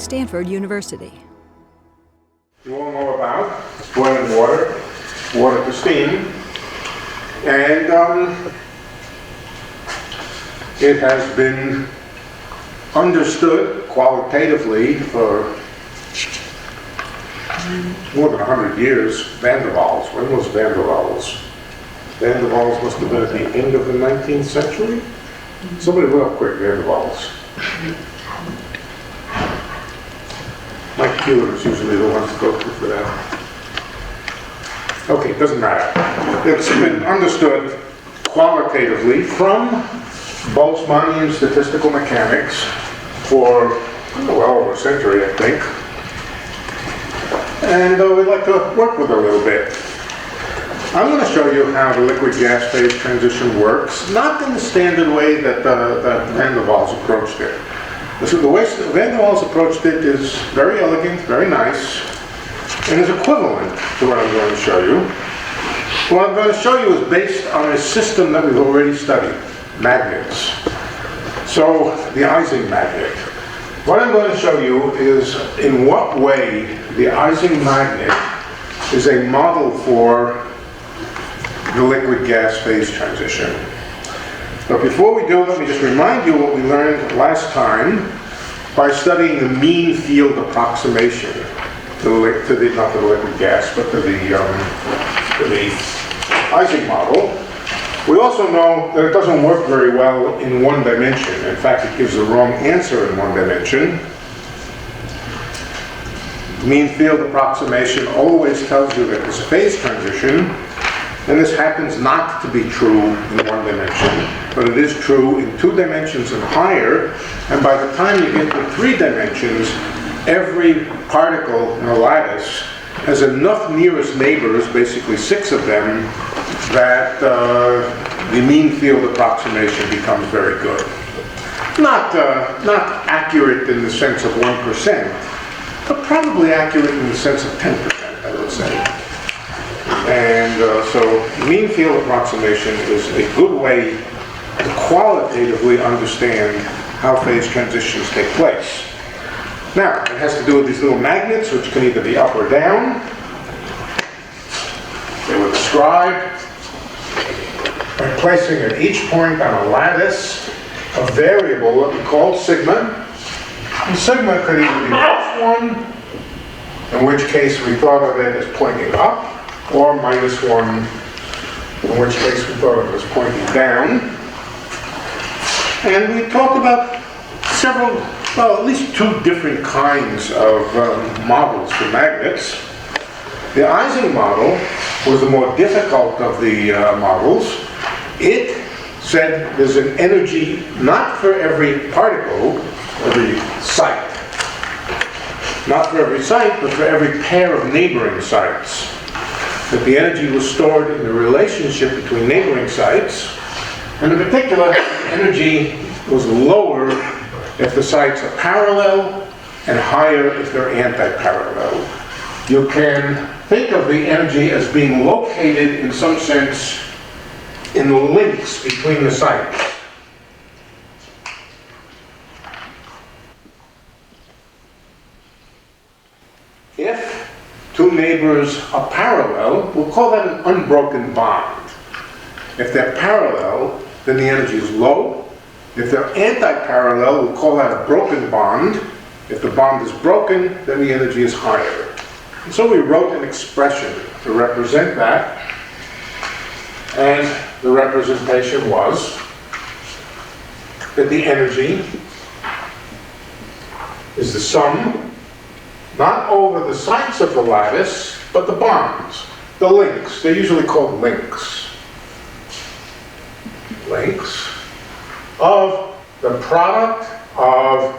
Stanford University. You all know about boiling water, water to steam, and it has been understood qualitatively for more than 100 years. Van der Waals. When was Van der Waals? Van der Waals must have been at the end of the 19th century. Somebody real quick, Van der Waals. Mike Keeler is usually the one to go to for that. Okay, it doesn't matter. It's been understood qualitatively from Boltzmannian statistical mechanics for well over a century, I think. And we'd like to work with it a little bit. I'm going to show you how the liquid-gas phase transition works, not in the standard way that Van der Waals approached it. So the way Van der Waals approached it is very elegant, very nice, and is equivalent to what I'm going to show you. What I'm going to show you is based on a system that we've already studied, magnets. So the Ising magnet. What I'm going to show you is in what way the Ising magnet is a model for the liquid-gas phase transition. But before we do, let me just remind you what we learned last time by studying the mean field approximation not to the liquid gas, but to the Ising model. We also know that it doesn't work very well in one dimension. In fact, it gives the wrong answer in one dimension. Mean field approximation always tells you that there's a phase transition, and this happens not to be true in one dimension, but it is true in 2 dimensions and higher, and by the time you get to 3 dimensions, every particle in a lattice has enough nearest neighbors, basically 6 of them, that the mean field approximation becomes very good. Not accurate in the sense of 1%, but probably accurate in the sense of 10%, I would say. And so mean field approximation is a good way to qualitatively understand how phase transitions take place. Now, it has to do with these little magnets, which can either be up or down. They were described by placing at each point on a lattice a variable that we call sigma. And sigma could either be +1, in which case we thought of it as pointing up, or -1, in which case we thought of it as pointing down. And we talked about several, well, at least 2 different kinds of models for magnets. The Ising model was the more difficult of the models. It said there's an energy not for every particle, every site. Not for every site, but for every pair of neighboring sites. That the energy was stored in the relationship between neighboring sites, and in particular, the energy was lower if the sites are parallel and higher if they're anti-parallel. You can think of the energy as being located in some sense in the links between the sites. If 2 neighbors are parallel, we'll call that an unbroken bond. If they're parallel, then the energy is low. If they're anti-parallel, we'll call that a broken bond. If the bond is broken, then the energy is higher. And so we wrote an expression to represent that. And the representation was that the energy is the sum, not over the sides of the lattice, but the bonds, the links. They're usually called links. Links of the product of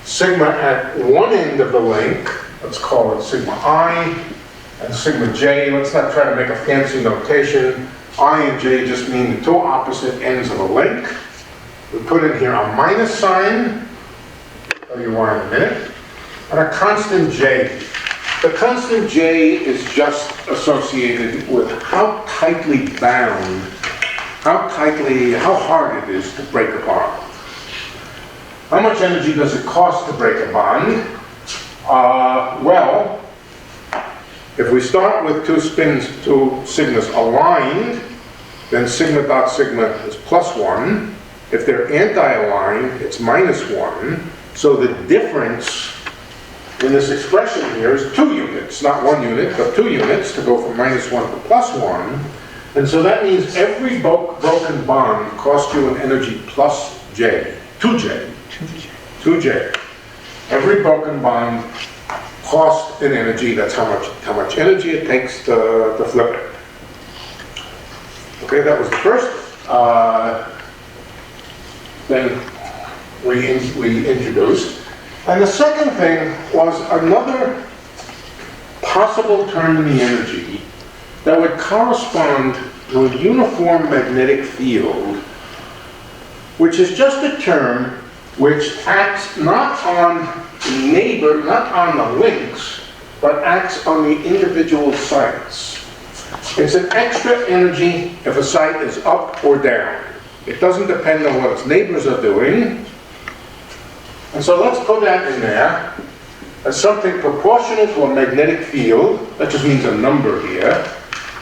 sigma at one end of the link, let's call it sigma I, and sigma j. Let's not try to make a fancy notation. I and j just mean the 2 opposite ends of a link. We put in here a minus sign, I'll tell you why in a minute, and a constant j. The constant j is just associated with how tightly bound, how hard it is to break a bond. How much energy does it cost to break a bond? Well, if we start with two sigmas aligned, then sigma dot sigma is +1. If they're anti-aligned, it's -1. So the difference in this expression here is 2 units, not 1 unit, but 2 units to go from -1 to +1. And so that means every broken bond costs you an energy plus J, 2J. 2J. Every broken bond costs an energy, that's how much energy it takes to flip it. Okay, that was the first thing we introduced. And the second thing was another possible term in the energy that would correspond to a uniform magnetic field, which is just a term which acts not on the links, but acts on the individual sites. It's an extra energy if a site is up or down. It doesn't depend on what its neighbors are doing. And so let's put that in there as something proportional to a magnetic field. That just means a number here.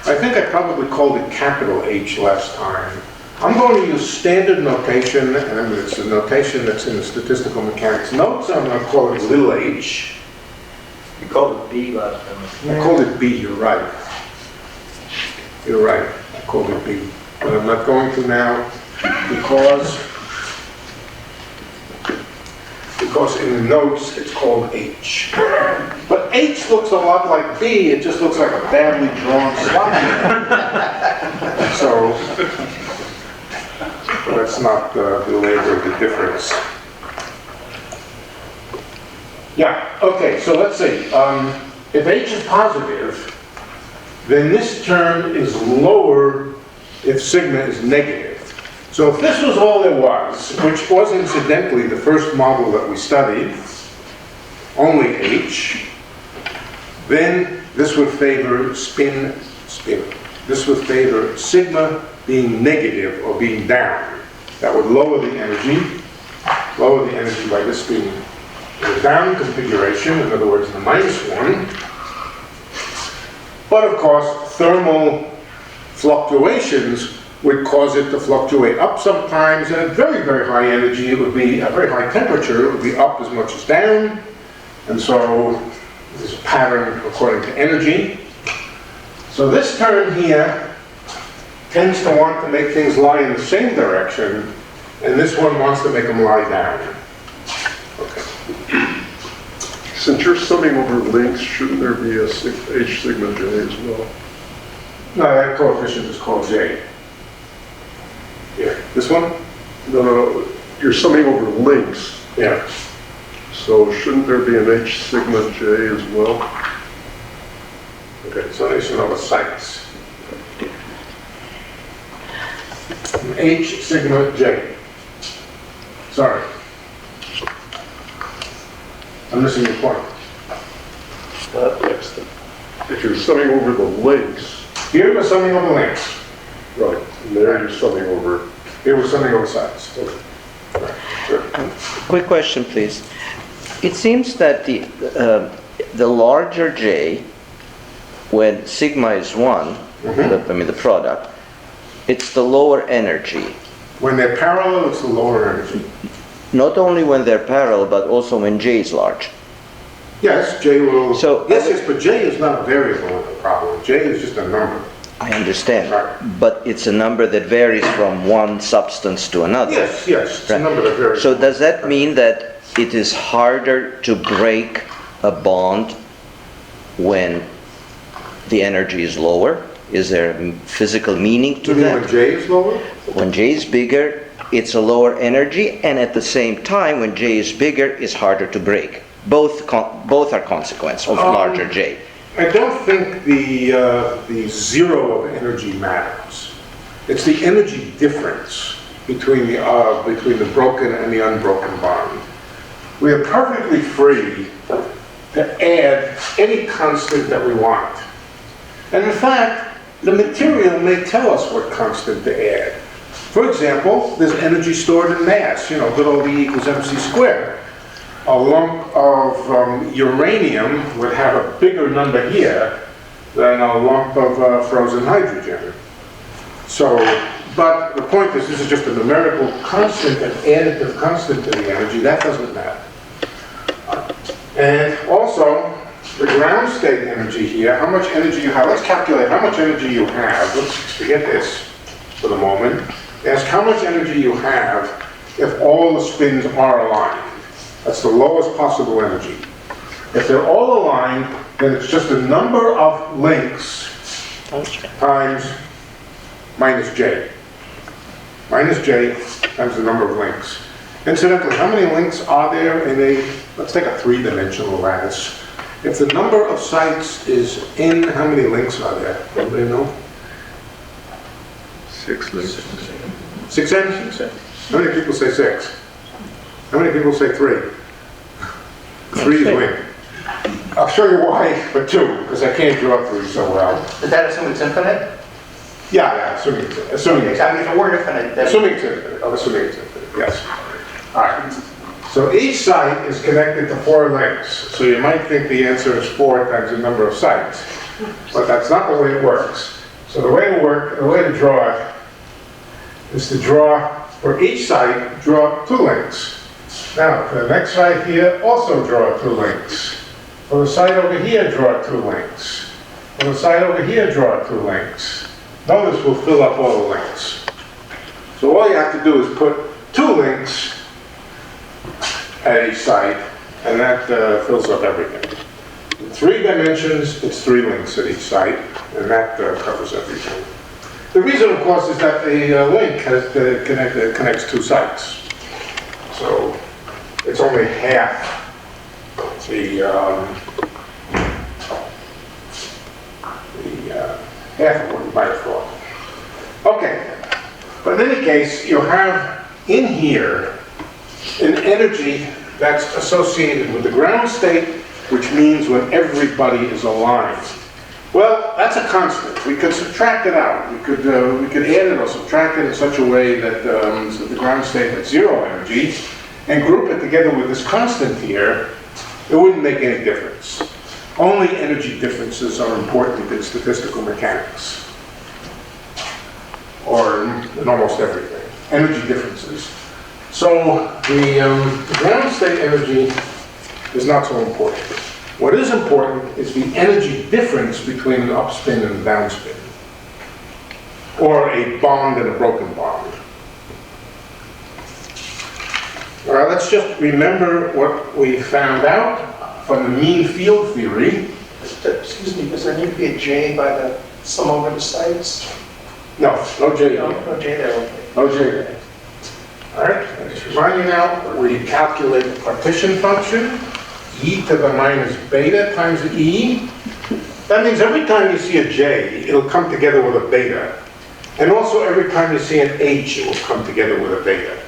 I think I probably called it capital H last time. I'm going to use standard notation, and it's a notation that's in the statistical mechanics notes. I'm going to call it little h. You called it B last time. I called it B, you're right. You're right, I called it B. But I'm not going to now because in the notes it's called H. But H looks a lot like B, it just looks like a badly drawn slide. So let's not belabor the difference. Yeah, okay, so let's see. If H is positive, then this term is lower if sigma is negative. So if this was all there was, which was incidentally the first model that we studied, only H, then this would favor spin. This would favor sigma being negative or being down. That would lower the energy by this being the down configuration, in other words, the -1. But of course, thermal fluctuations would cause it to fluctuate up sometimes, and at very, very high energy, it would be, at very high temperature, it would be up as much as down. And so, there's a pattern according to energy. So this term here tends to want to make things lie in the same direction, and this one wants to make them lie down. Okay. Since you're summing over links, shouldn't there be a H sigma J as well? No, that coefficient is called J. Here, this one? No, you're summing over links. Yeah. So shouldn't there be an H sigma J as well? Okay, summation over sites. H sigma J. Sorry. I'm missing your point. If you're summing over the links, Here we're summing over links. right, and there you're summing over. Here we're summing over sites. Okay. Right, sure. Quick question, please. It seems that the larger J, when sigma is 1, the product, it's the lower energy. When they're parallel, it's the lower energy. Not only when they're parallel, but also when J is large. Yes, J will. So- yes, but J is not a variable in the problem. J is just a number. I understand, Right. but it's a number that varies from one substance to another. Yes, it's a Right. number that varies. So does that mean that it is harder to break a bond when the energy is lower? Is there a physical meaning to You mean that? when J is lower? When J is bigger, it's a lower energy, and at the same time, when J is bigger, it's harder to break. Both are consequence of larger J. I don't think the zero of energy matters. It's the energy difference between the broken and the unbroken bond. We are perfectly free to add any constant that we want. And in fact, the material may tell us what constant to add. For example, there's energy stored in mass, good old E equals mc squared. A lump of uranium would have a bigger number here than a lump of frozen hydrogen. So, but the point is, this is just a numerical constant, an additive constant to the energy. That doesn't matter. And also, the ground state energy here, how much energy you have. Let's calculate how much energy you have. Let's forget this for the moment. Ask how much energy you have if all the spins are aligned. That's the lowest possible energy. If they're all aligned, then it's just a number of links times minus j. Minus j times the number of links. Incidentally, how many links are there in a, let's take a three-dimensional lattice. If the number of sites is n, how many links are there? Anybody know? 6 links. 6n? 6n. How many people say 6? How many people say 3? 3 is link. I'll show you why for 2, because I can't draw 3 so well. Does that assume it's infinite? Yeah, assuming it's infinite. I mean, if it were infinite, then... Assuming it's infinite, yes. All right. So each site is connected to 4 links. So you might think the answer is 4 times the number of sites. But that's not the way it works. So the way to draw it is to draw, for each site, draw 2 links. Now, for the next site here, also draw 2 links. For the site over here, draw 2 links. For the site over here, draw 2 links. Notice we'll fill up all the links. So all you have to do is put 2 links at each site, and that fills up everything. In 3 dimensions, it's 3 links at each site, and that covers everything. The reason, of course, is that the link has connects 2 sites. So it's only half half of what you might have thought. Okay, but in any case, you have in here an energy that's associated with the ground state, which means when everybody is aligned. Well, that's a constant. We could subtract it out. We could add it or subtract it in such a way that so the ground state had 0 energy, and group it together with this constant here. It wouldn't make any difference. Only energy differences are important in statistical mechanics, or in almost everything. Energy differences. So the ground state energy is not so important. What is important is the energy difference between an upspin and a downspin, or a bond and a broken bond. All right, let's just remember what we found out from the mean field theory. Excuse me, does there need to be a J by the sum over the sites? No J. No J there, okay. No J there. All right, I'll just remind you now, we calculate the partition function, e to the minus beta times e. That means every time you see a J, it'll come together with a beta. And also every time you see an H, it will come together with a beta.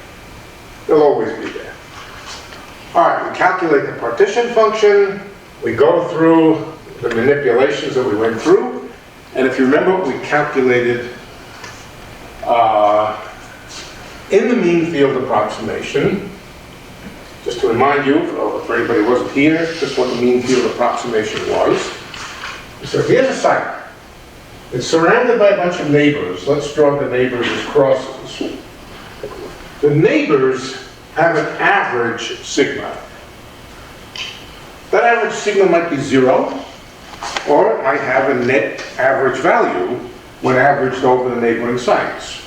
They'll always be there. All right, we calculate the partition function. We go through the manipulations that we went through. And if you remember, we calculated in the mean field approximation. Just to remind you, for anybody who wasn't here, just what the mean field approximation was. So here's a site. It's surrounded by a bunch of neighbors. Let's draw the neighbors as crosses. The neighbors have an average sigma. That average sigma might be 0, or it might have a net average value when averaged over the neighboring sites.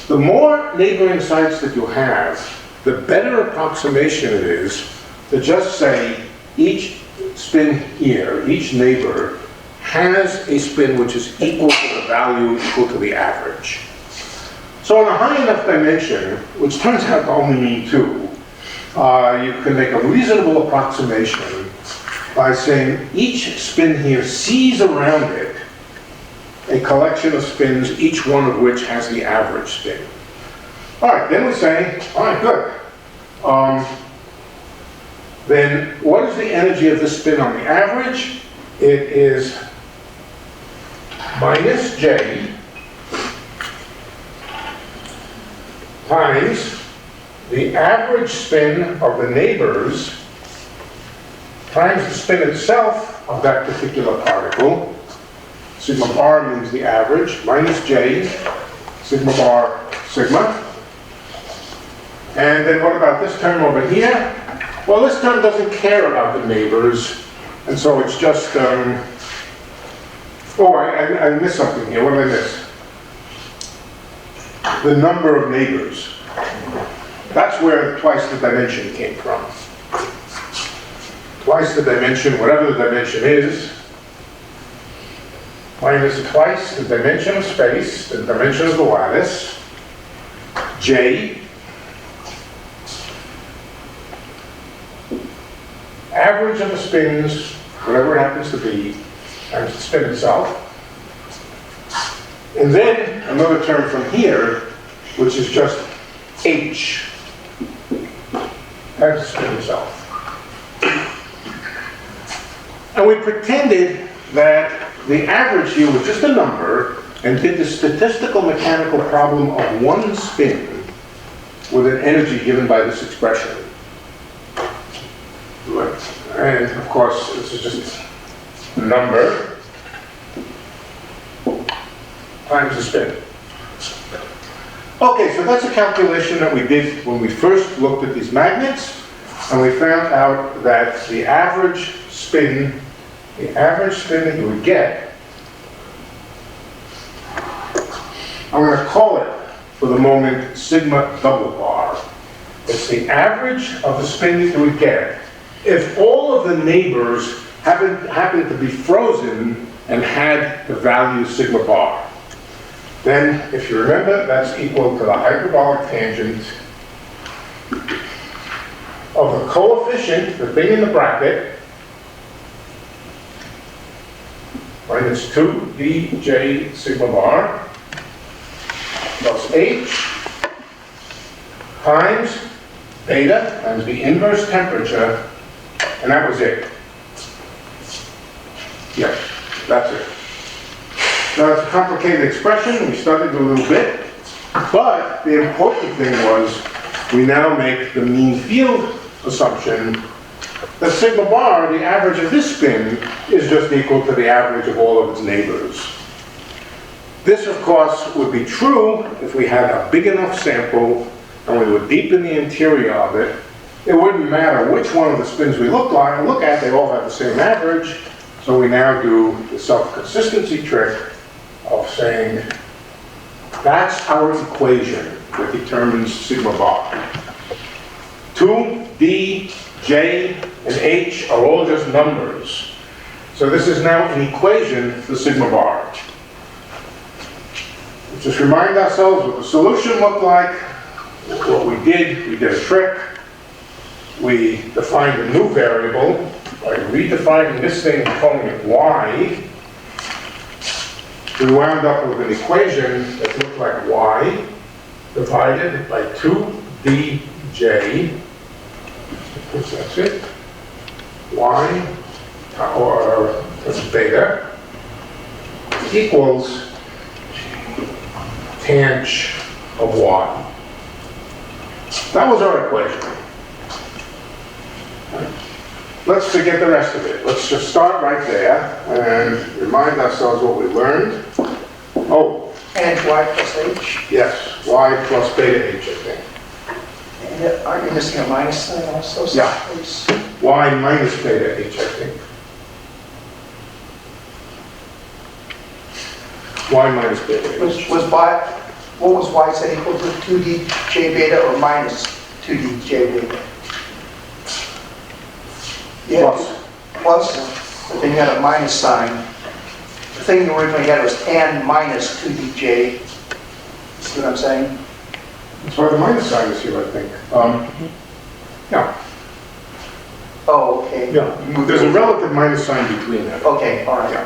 The more neighboring sites that you have, the better approximation it is to just say each spin here, each neighbor, has a spin which is equal to the value equal to the average. So in a high enough dimension, which turns out to only mean 2, you can make a reasonable approximation by saying each spin here sees around it a collection of spins, each one of which has the average spin. All right, then we say, all right, good. Then what is the energy of this spin on the average? It is minus j times the average spin of the neighbors times the spin itself of that particular particle. Sigma bar means the average, minus J, sigma bar, sigma. And then what about this term over here? Well, this term doesn't care about the neighbors, and so it's just, oh, I missed something here. What did I miss? The number of neighbors. That's where twice the dimension came from. Twice the dimension, whatever the dimension is, minus twice the dimension of space, the dimension of the lattice, J, average of the spins, whatever it happens to be, times the spin itself. And then another term from here, which is just H, times the spin itself. And we pretended that the average here was just a number and did the statistical mechanical problem of one spin with an energy given by this expression. And of course, this is just a number times the spin. Okay, so that's a calculation that we did when we first looked at these magnets, and we found out that the average spin that you would get, I'm going to call it, for the moment, sigma double bar. It's the average of the spin that you would get if all of the neighbors happened to be frozen and had the value sigma bar. Then, if you remember, that's equal to the hyperbolic tangent of the coefficient, the thing in the bracket, minus 2dj sigma bar plus h times beta times the inverse temperature, and that was it. Yes, that's it. Now it's a complicated expression, we studied a little bit, but the important thing was we now make the mean field assumption that sigma bar, the average of this spin, is just equal to the average of all of its neighbors. This, of course, would be true if we had a big enough sample and we were deep in the interior of it. It wouldn't matter which one of the spins we look at, they all have the same average. So we now do the self-consistency trick of saying that's our equation that determines sigma bar. 2, D, J, and H are all just numbers. So this is now an equation for sigma bar. Just remind ourselves what the solution looked like. What we did a trick. We defined a new variable by redefining this thing and calling it y. We wound up with an equation that looked like y divided by 2dj. That's it. Y or beta equals tanh of y. That was our equation. Let's forget the rest of it. Let's just start right there and remind ourselves what we learned. Oh. And y plus h. Yes, y plus beta h, I think. And aren't you missing a minus sign also? Yeah. Y minus beta h, I think. Y minus beta h. What was y said equal to 2dj beta or minus 2dj beta? Yeah, plus, but then you had a minus sign. The thing you originally had was tan minus 2dj. See what I'm saying? That's why the minus sign is here, I think. Yeah. Oh, okay. Yeah. There's a relative minus sign between them. Okay, all right. Yeah.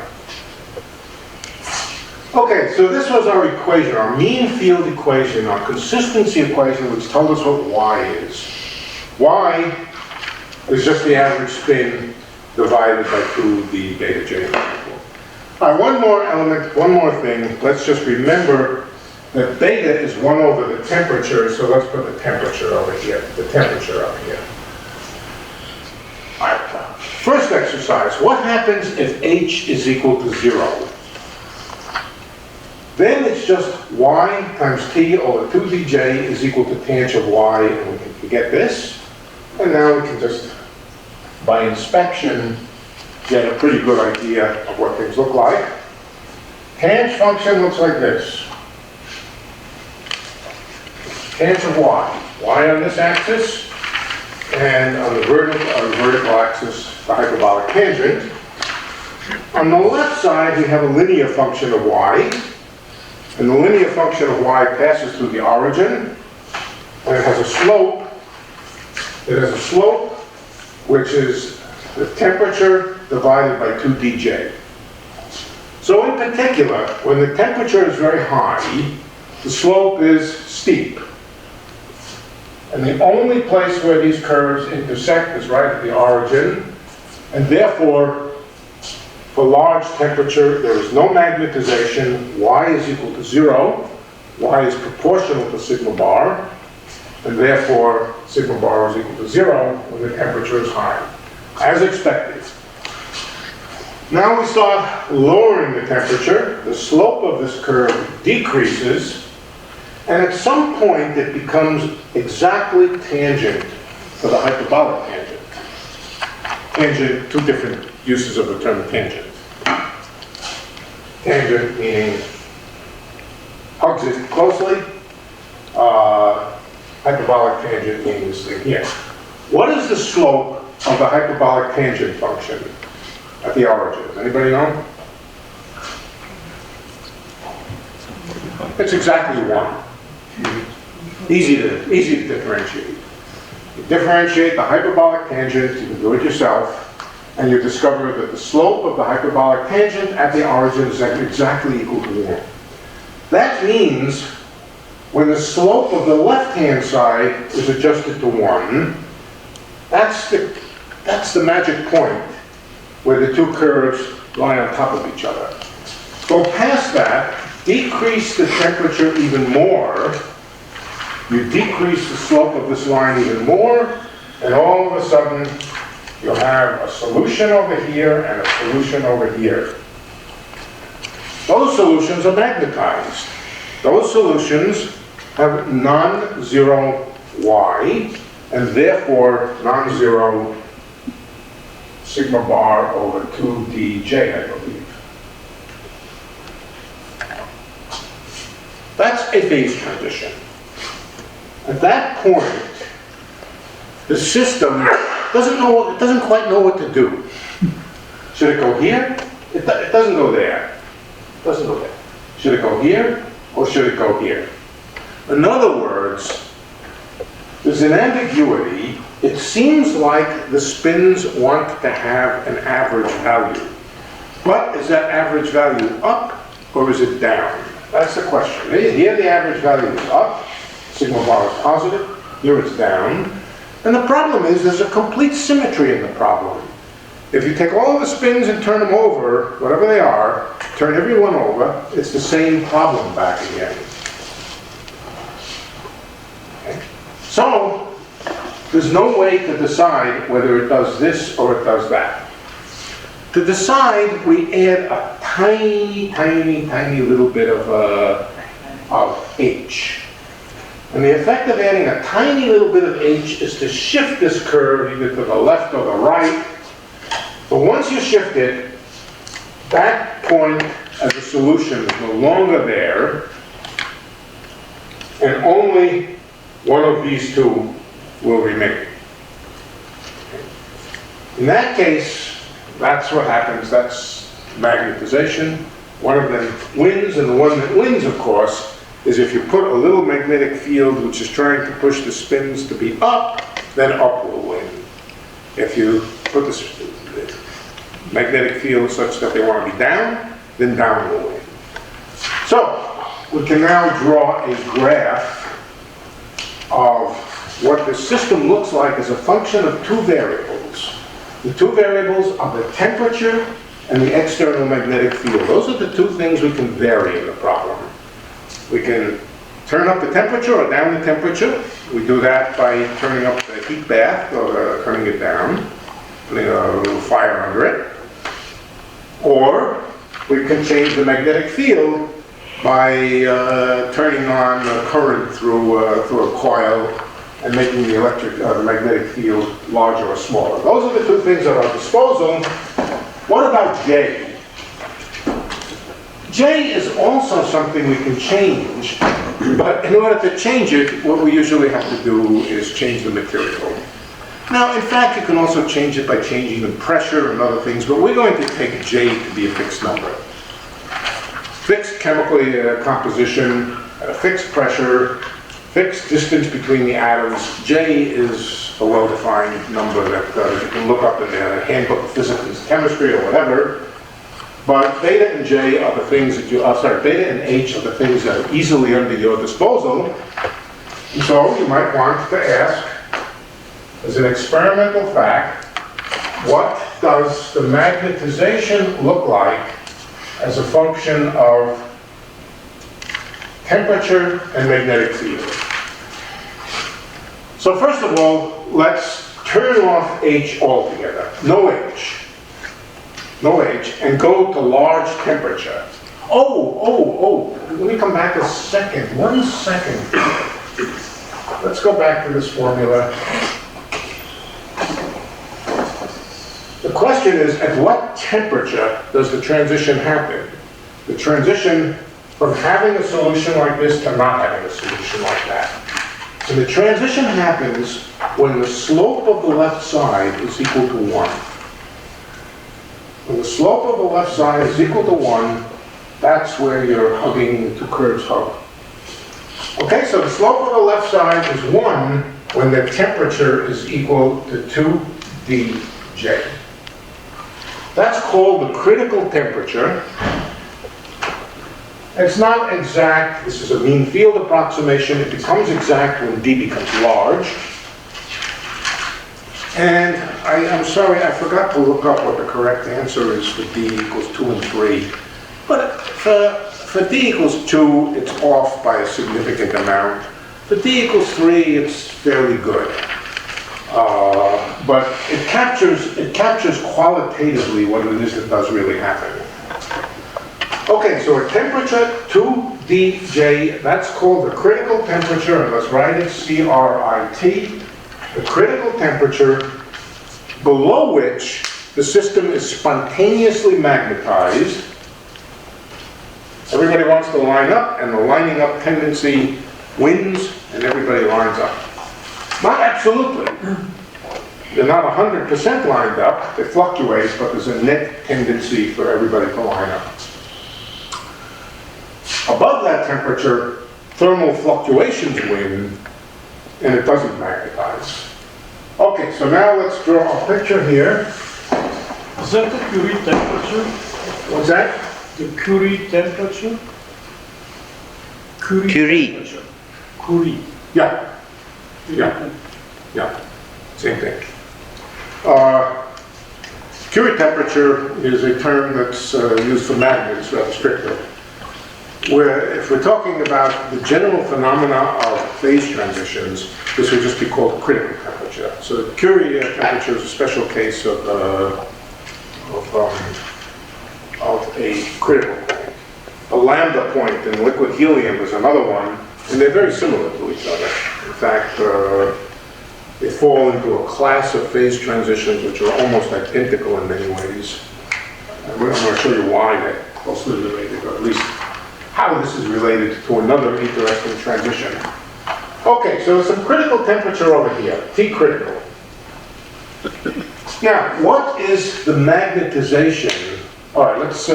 Okay, so this was our equation, our mean field equation, our consistency equation, which told us what y is. Y is just the average spin divided by 2d beta j. All right, one more element, one more thing. Let's just remember that beta is 1 over the temperature, so let's put the temperature over here, the temperature up here. All right, first exercise, what happens if h is equal to 0? Then it's just y times t over 2dj is equal to tangent of y, and we can get this. And now we can just, by inspection, get a pretty good idea of what things look like. Tangent function looks like this. Tangent of y on this axis, and on the vertical axis, the hyperbolic tangent. On the left side, we have a linear function of y, and the linear function of y passes through the origin, and it has a slope. It has a slope, which is the temperature divided by 2dj. So in particular, when the temperature is very high, the slope is steep. And the only place where these curves intersect is right at the origin, and therefore, for large temperature, there is no magnetization. Y is equal to 0. Y is proportional to sigma bar, and therefore, sigma bar is equal to 0 when the temperature is high, as expected. Now we start lowering the temperature. The slope of this curve decreases, and at some point it becomes exactly tangent to the hyperbolic tangent. Tangent, two different uses of the term tangent. Tangent meaning hugs it closely. Hyperbolic tangent meaning this thing here. What is the slope of the hyperbolic tangent function at the origin? Does anybody know? It's exactly 1. Easy to differentiate. You differentiate the hyperbolic tangent, you can do it yourself, and you discover that the slope of the hyperbolic tangent at the origin is exactly equal to 1. That means when the slope of the left-hand side is adjusted to 1, that's the magic point where the two curves lie on top of each other. Go past that, decrease the temperature even more, you decrease the slope of this line even more, and all of a sudden you'll have a solution over here and a solution over here. Those solutions are magnetized. Those solutions have non-zero y, and therefore non-zero sigma bar over 2dj, I believe. That's a phase transition. At that point, the system doesn't quite know what to do. Should it go here? It doesn't go there. It doesn't go there. Should it go here, or should it go here? In other words, there's an ambiguity. It seems like the spins want to have an average value. But is that average value up, or is it down? That's the question. Here the average value is up, sigma bar is positive, here it's down. And the problem is there's a complete symmetry in the problem. If you take all of the spins and turn them over, whatever they are, turn every one over, it's the same problem back again. Okay. So, there's no way to decide whether it does this or it does that. To decide, we add a tiny little bit of h. And the effect of adding a tiny little bit of h is to shift this curve either to the left or the right. But once you shift it, that point as a solution is no longer there, and only one of these two will remain. In that case, that's what happens. That's magnetization. One of them wins, and the one that wins, of course, is if you put a little magnetic field which is trying to push the spins to be up, then up will win. If you put the magnetic field such that they want to be down, then down will win. So, we can now draw a graph of what the system looks like as a function of two variables. The two variables are the temperature and the external magnetic field. Those are the two things we can vary in the problem. We can turn up the temperature or down the temperature. We do that by turning up the heat bath or turning it down, putting a little fire under it. Or we can change the magnetic field by turning on the current through a coil and making the magnetic field larger or smaller. Those are the two things at our disposal. What about J? J is also something we can change, but in order to change it, what we usually have to do is change the material. Now, in fact, you can also change it by changing the pressure and other things, but we're going to take J to be a fixed number. Fixed chemical composition at a fixed pressure, fixed distance between the atoms. J is a well-defined number that you can look up in the handbook of physics and chemistry or whatever. But beta and J are the things that beta and H are the things that are easily under your disposal. And so you might want to ask, as an experimental fact, what does the magnetization look like as a function of temperature and magnetic field? So first of all, let's turn off H altogether. No H. No H, and go to large temperature. Oh, let me come back a second, 1 second. Let's go back to this formula. The question is, at what temperature does the transition happen? The transition from having a solution like this to not having a solution like that. So the transition happens when the slope of the left side is equal to 1. When the slope of the left side is equal to 1, that's where you're hugging the two curves hug. Okay, so the slope of the left side is 1 when the temperature is equal to 2dJ. That's called the critical temperature. It's not exact. This is a mean field approximation. It becomes exact when D becomes large. And I'm sorry, I forgot to look up what the correct answer is for D equals 2 and 3. But for D equals 2, it's off by a significant amount. For D equals 3, it's fairly good. But it captures qualitatively what it is that does really happen. Okay, so a temperature 2dJ, that's called the critical temperature, and let's write it CRIT. The critical temperature below which the system is spontaneously magnetized. Everybody wants to line up, and the lining up tendency wins, and everybody lines up. Not absolutely. They're not 100% lined up. They fluctuate, but there's a net tendency for everybody to line up. Above that temperature, thermal fluctuations win, and it doesn't magnetize. Okay, so now let's draw a picture here. Is that the Curie temperature? What's that? The Curie temperature? Curie. Temperature. Curie. Yeah, same thing. Curie temperature is a term that's used for magnets rather strictly. Where if we're talking about the general phenomena of phase transitions, this would just be called critical temperature. So the Curie temperature is a special case of a critical point. A lambda point in liquid helium is another one, and they're very similar to each other. In fact, they fall into a class of phase transitions which are almost identical in many ways. And I'm going to show you why they're closely related, or at least how this is related to another interesting transition. Okay, so some critical temperature over here, T critical. Now, what is the magnetization? All right, let's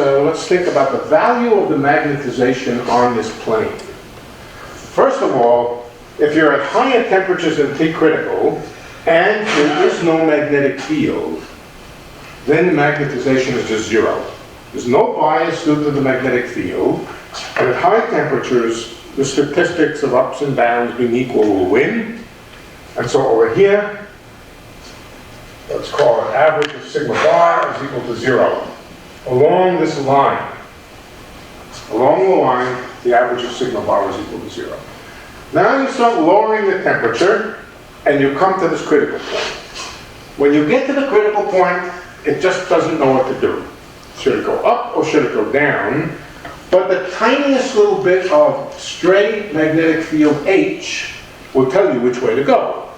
think about the value of the magnetization on this plane. First of all, if you're at higher temperatures than T critical, and there is no magnetic field, then the magnetization is just 0. There's no bias due to the magnetic field. And at high temperatures, the statistics of ups and downs being equal will win. And so over here, let's call it average of sigma bar is equal to 0. Along this line, along the line, the average of sigma bar is equal to 0. Now you start lowering the temperature, and you come to this critical point. When you get to the critical point, it just doesn't know what to do. Should it go up or should it go down? But the tiniest little bit of stray magnetic field H will tell you which way to go.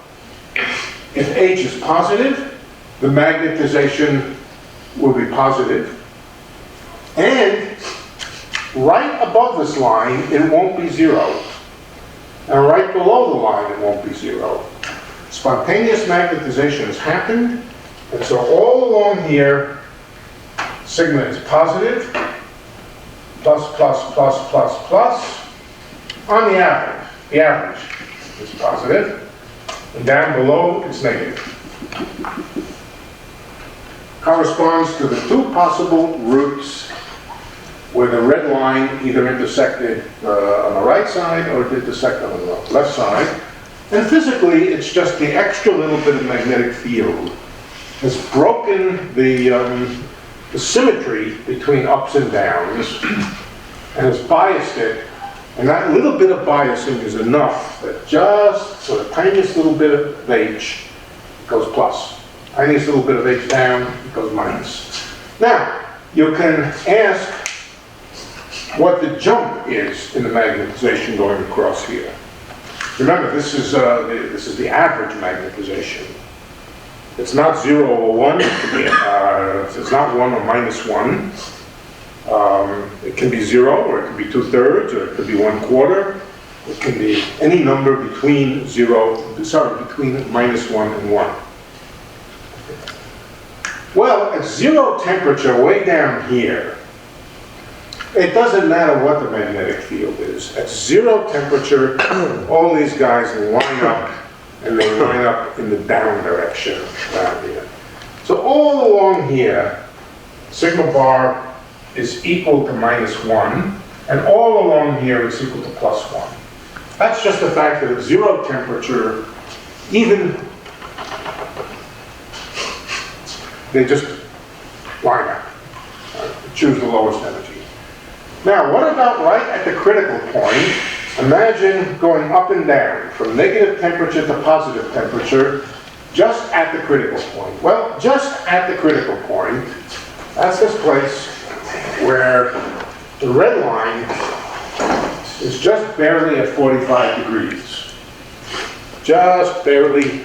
If H is positive, the magnetization will be positive. And right above this line, it won't be 0. And right below the line, it won't be 0. Spontaneous magnetization has happened. And so all along here, sigma is positive, plus, plus, plus, plus, plus, on the average. The average is positive, and down below it's negative. Corresponds to the two possible routes where the red line either intersected on the right side or it intersected on the left side. And physically, it's just the extra little bit of magnetic field has broken the symmetry between ups and downs and has biased it. And that little bit of biasing is enough that just for the tiniest little bit of H goes plus. Tiniest little bit of H down, it goes minus. Now, you can ask what the jump is in the magnetization going across here. Remember, this is the average magnetization. It's not 0 or 1. It's not 1 or minus 1. It can be 0, or it can be 2/3, or it could be 1/4. It can be any number between between minus 1 and 1. Well, at 0 temperature, way down here, it doesn't matter what the magnetic field is. At 0 temperature, all these guys line up, and they line up in the down direction down here. So all along here, sigma bar is equal to minus 1, and all along here it's equal to plus 1. That's just the fact that at 0 temperature, even they just line up. Choose the lowest energy. Now, what about right at the critical point? Imagine going up and down from negative temperature to positive temperature just at the critical point. Well, just at the critical point, that's this place where the red line is just barely at 45 degrees. Just barely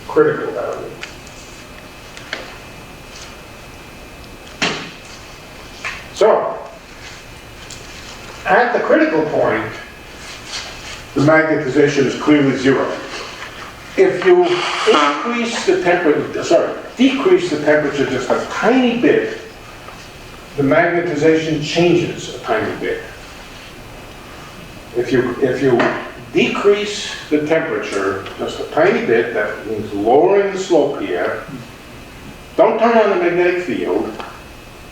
critical value. So, at the critical point, the magnetization is clearly 0. If you decrease the temperature just a tiny bit, the magnetization changes a tiny bit. If you decrease the temperature just a tiny bit, that means lowering the slope here. Don't turn on the magnetic field,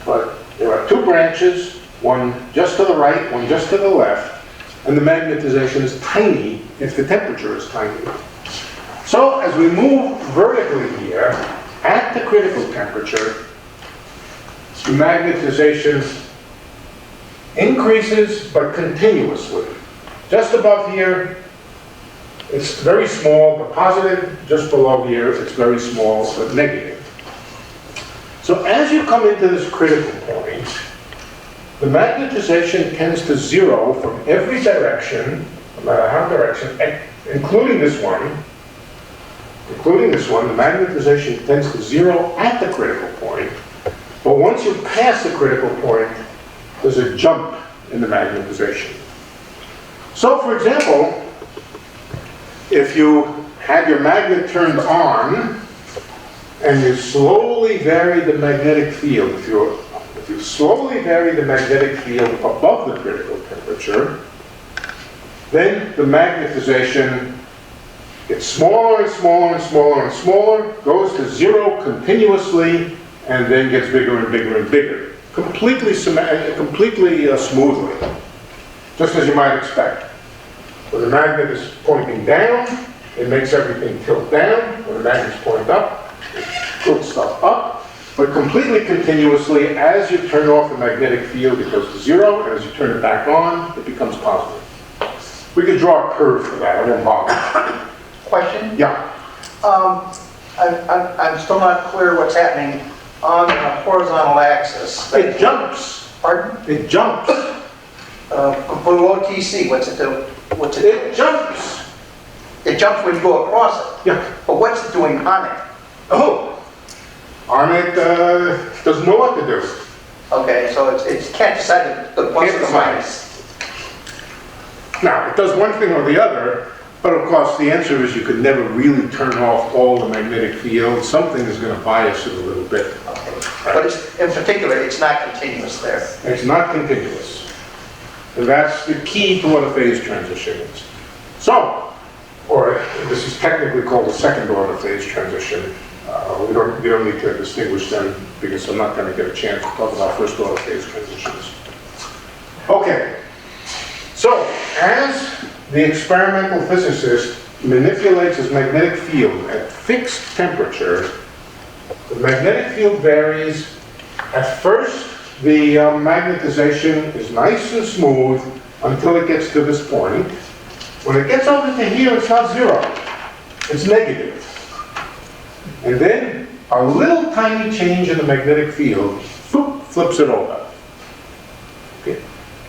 but there are two branches, one just to the right, one just to the left, and the magnetization is tiny if the temperature is tiny. So as we move vertically here, at the critical temperature, the magnetization increases but continuously. Just above here, it's very small but positive. Just below here, it's very small but negative. So as you come into this critical point, the magnetization tends to 0 from every direction, no matter how direction, including this one. Including this one, the magnetization tends to 0 at the critical point. But once you pass the critical point, there's a jump in the magnetization. So, for example, if you had your magnet turned on and you slowly vary the magnetic field, if you slowly vary the magnetic field above the critical temperature, then the magnetization gets smaller and smaller and smaller and smaller, goes to 0 continuously, and then gets bigger and bigger and bigger. Completely smoothly, just as you might expect. When the magnet is pointing down, it makes everything tilt down. When the magnet's pointing up, it tilts stuff up. but completely continuously. As you turn off the magnetic field, it goes to 0, and as you turn it back on, it becomes positive. We could draw a curve for that, I won't bother. Question? Yeah, I'm still not clear what's happening on the horizontal axis. it jumps, Pardon? it jumps, Below TC, what's it do? What's it it do? jumps. It jumps when you go across it. Yeah. But what's it doing on it? Oh, on it, doesn't know what to do. Okay, so it can't decide the plus or Can't the decide. minus. Now, it does one thing or the other, but of course the answer is you could never really turn off all the magnetic field. Something is going to bias it a little bit. Okay. But it's, in particular, it's not continuous there. It's not continuous. And that's the key to what a phase transition is. So, or this is technically called a second order phase transition. We don't need to distinguish them because I'm not going to get a chance to talk about first order phase transitions. Okay. So, as the experimental physicist manipulates his magnetic field at fixed temperature, the magnetic field varies. At first, the magnetization is nice and smooth until it gets to this point. When it gets over to here, it's not 0. It's negative. And then a little tiny change in the magnetic field flips it over. Okay.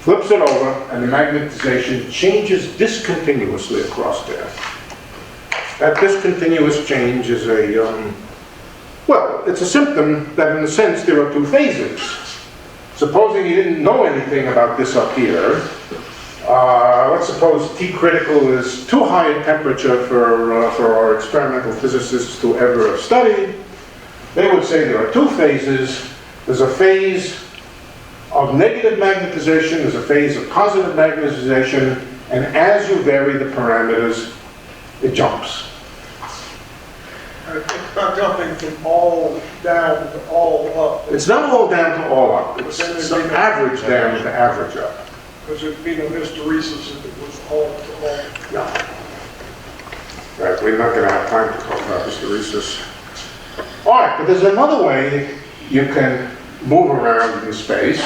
Flips it over, and the magnetization changes discontinuously across there. That discontinuous change is a, well, it's a symptom that in a sense there are two phases. Supposing you didn't know anything about this up here, let's suppose T critical is too high a temperature for our experimental physicists to ever have studied. They would say there are two phases. There's a phase of negative magnetization, there's a phase of positive magnetization, and as you vary the parameters, it jumps. It's not jumping from all down to all up. It's not all down to all up. It's average down to average up. Because it'd be no hysteresis if it was all to all. No. Right, we're not going to have time to talk about hysteresis. All right, but there's another way you can move around in space.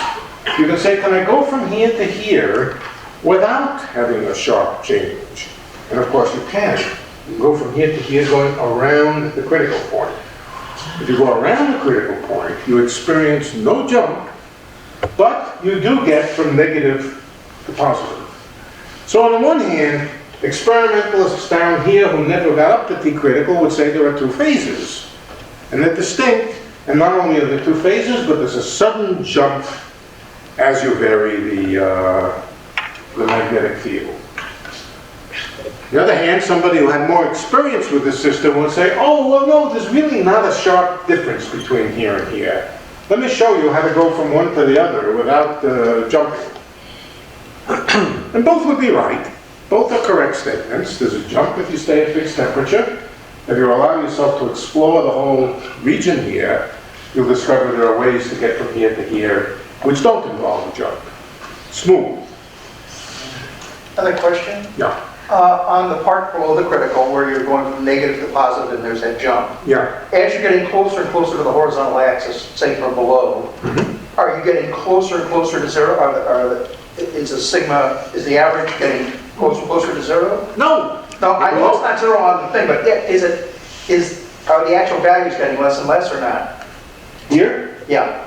You can say, can I go from here to here without having a sharp change? And of course you can. You can go from here to here going around the critical point. If you go around the critical point, you experience no jump, but you do get from negative to positive. So on the one hand, experimentalists down here who never got up to T critical would say there are two phases. And they're distinct, and not only are there two phases, but there's a sudden jump as you vary the magnetic field. On the other hand, somebody who had more experience with the system would say, oh, well, no, there's really not a sharp difference between here and here. Let me show you how to go from one to the other without jumping. And both would be right. Both are correct statements. There's a jump if you stay at fixed temperature. If you allow yourself to explore the whole region here, you'll discover there are ways to get from here to here which don't involve a jump. Smooth. Another question? Yeah. On the part below the critical, where you're going from negative to positive and there's that jump, Yeah. as you're getting closer and closer to the horizontal axis, say from below, are you getting closer and closer to 0? Is the average getting closer and closer to 0? No. No, I know it's not 0 on the thing, but are the actual values getting less and less or not? Here? Yeah.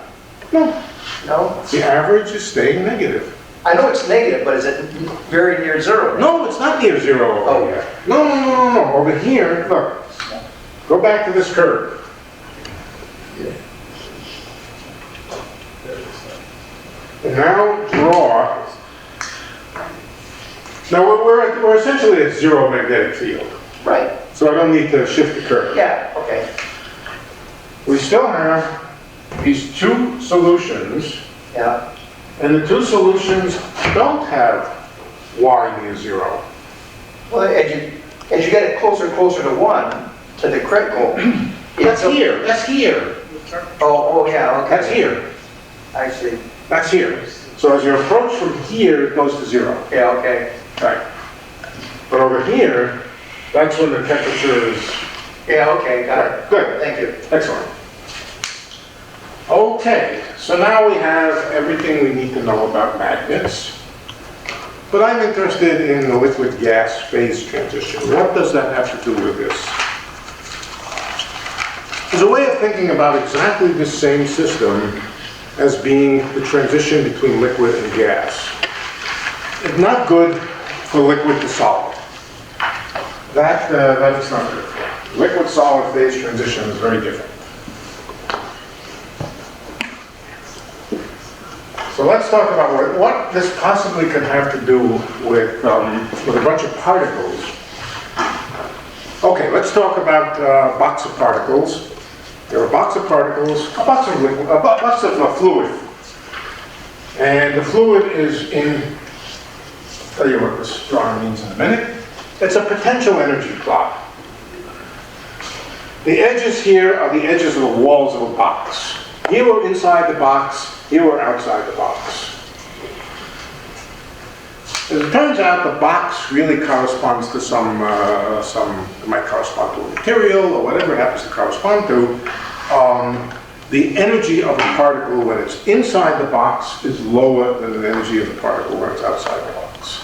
No. No? The average is staying negative. I know it's negative, but is it very near 0? No, it's not near 0 over here. No. Over here, look. Go back to this curve. And now draw. Now we're essentially at 0 magnetic field. Right. So I don't need to shift the curve. Yeah, okay. We still have these two solutions, Yeah. and the two solutions don't have y near 0. Well, as you get it closer and closer to 1, to the critical, That's here. That's here. Oh, yeah, okay. That's here. I see. That's here. So as you approach from here, it goes to 0. Yeah, okay. Right. But over here, that's when the temperature is... Yeah, okay, got it. Good. Thank you. Excellent. Okay, so now we have everything we need to know about magnets. But I'm interested in the liquid-gas phase transition. What does that have to do with this? There's a way of thinking about exactly the same system as being the transition between liquid and gas. It's not good for liquid to solid. That is not good for. Liquid-solid phase transition is very different. So let's talk about what this possibly could have to do with a bunch of particles. Okay, let's talk about a box of particles. There are a box of particles, a box of liquid, a box of fluid. And the fluid is in, I'll tell you what this drawing means in a minute. It's a potential energy plot. The edges here are the edges of the walls of a box. Here we're inside the box, here we're outside the box. As it turns out, the box really corresponds to it might correspond to a material or whatever it happens to correspond to. The energy of a particle when it's inside the box is lower than the energy of the particle when it's outside the box.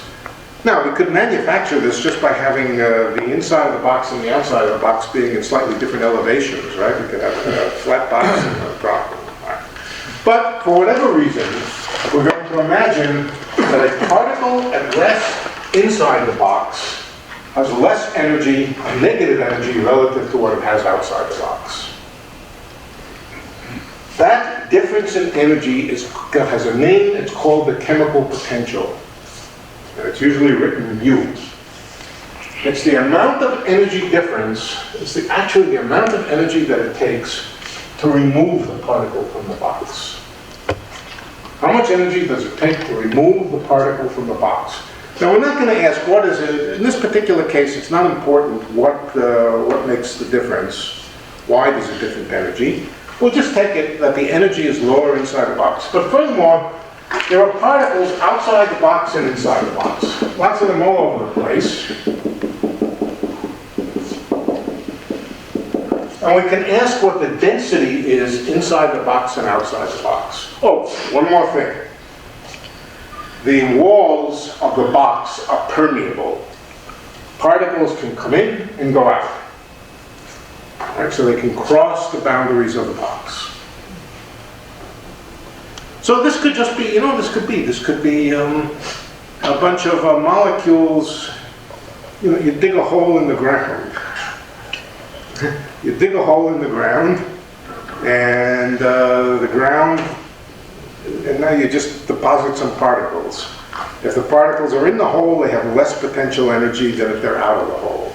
Now, we could manufacture this just by having the inside of the box and the outside of the box being in slightly different elevations, right? We could have a flat box and a drop. But for whatever reason, we're going to imagine that a particle at rest inside the box has less energy, negative energy, relative to what it has outside the box. That difference in energy has a name. It's called the chemical potential. And it's usually written mu. It's the amount of energy difference, actually the amount of energy that it takes to remove the particle from the box. How much energy does it take to remove the particle from the box? Now we're not going to ask what is it. In this particular case, it's not important what makes the difference. Why there's a different energy. We'll just take it that the energy is lower inside the box. But furthermore, there are particles outside the box and inside the box. Lots of them all over the place. And we can ask what the density is inside the box and outside the box. Oh, one more thing. The walls of the box are permeable. Particles can come in and go out. Right, so they can cross the boundaries of the box. So this could just be, this could be a bunch of molecules. You dig a hole in the ground. You dig a hole in the ground, and and now you just deposit some particles. If the particles are in the hole, they have less potential energy than if they're out of the hole.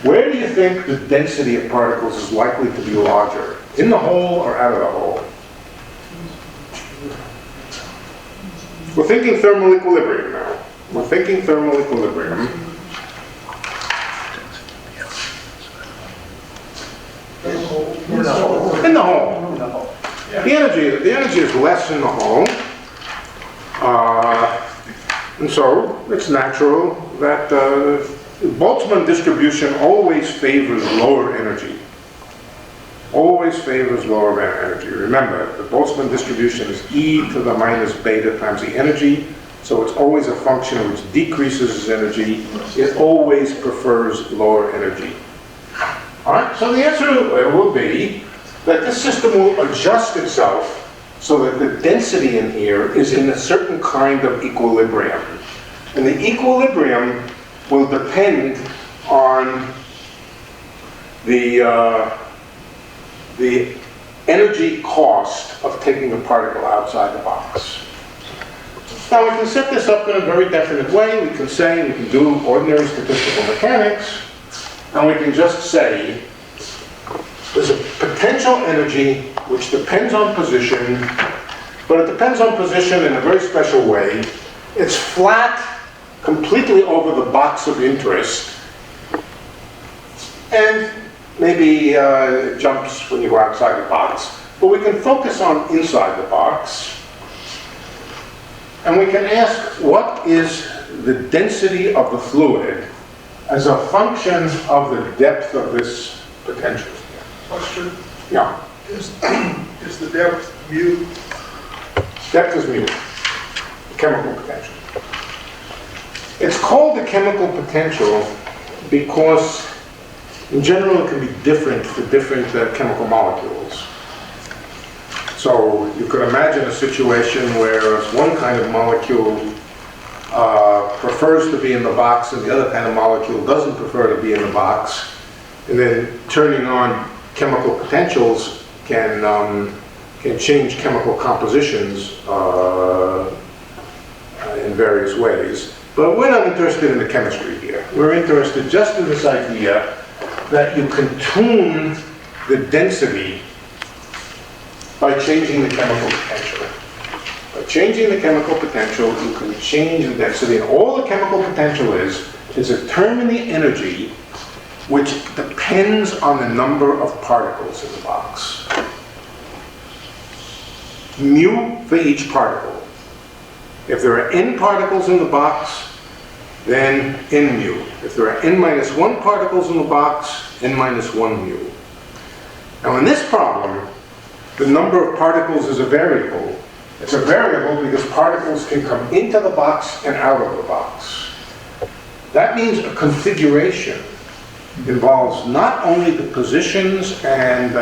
Where do you think the density of particles is likely to be larger? In the hole or out of the hole? We're thinking thermal equilibrium now. We're thinking thermal equilibrium. In the hole. In the hole. In the hole. The energy is less in the hole. And so it's natural that the Boltzmann distribution always favors lower energy. Always favors lower energy. Remember, the Boltzmann distribution is e to the minus beta times the energy, so it's always a function which decreases its energy. It always prefers lower energy. All right, so the answer will be that this system will adjust itself so that the density in here is in a certain kind of equilibrium. And the equilibrium will depend on the energy cost of taking a particle outside the box. Now we can set this up in a very definite way. We can do ordinary statistical mechanics, and we can just say there's a potential energy which depends on position, but it depends on position in a very special way. It's flat completely over the box of interest, and maybe it jumps when you go outside the box, but we can focus on inside the box, and we can ask what is the density of the fluid as a function of the depth of this potential. Question, Yeah. is the depth mu, Depth is mu, chemical potential. It's called the chemical potential because in general it can be different for different chemical molecules. So you could imagine a situation where one kind of molecule prefers to be in the box and the other kind of molecule doesn't prefer to be in the box. And then turning on chemical potentials can change chemical compositions in various ways. But we're not interested in the chemistry here. We're interested just in this idea that you can tune the density by changing the chemical potential. By changing the chemical potential, you can change the density. And all the chemical potential is a term in the energy which depends on the number of particles in the box. Mu for each particle. If there are n particles in the box, then n mu. If there are n minus 1 particles in the box, n minus 1 mu. Now in this problem, the number of particles is a variable. It's a variable because particles can come into the box and out of the box. That means a configuration involves not only the positions and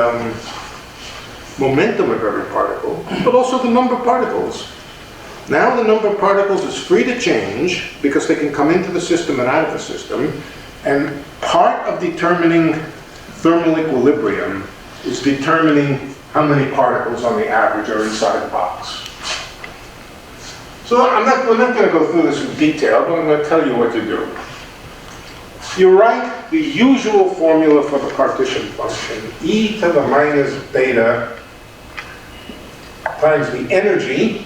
momentum of every particle, but also the number of particles. Now the number of particles is free to change because they can come into the system and out of the system, and part of determining thermal equilibrium is determining how many particles on the average are inside the box. So we're not going to go through this in detail, but I'm going to tell you what to do. You write the usual formula for the partition function, e to the minus beta times the energy.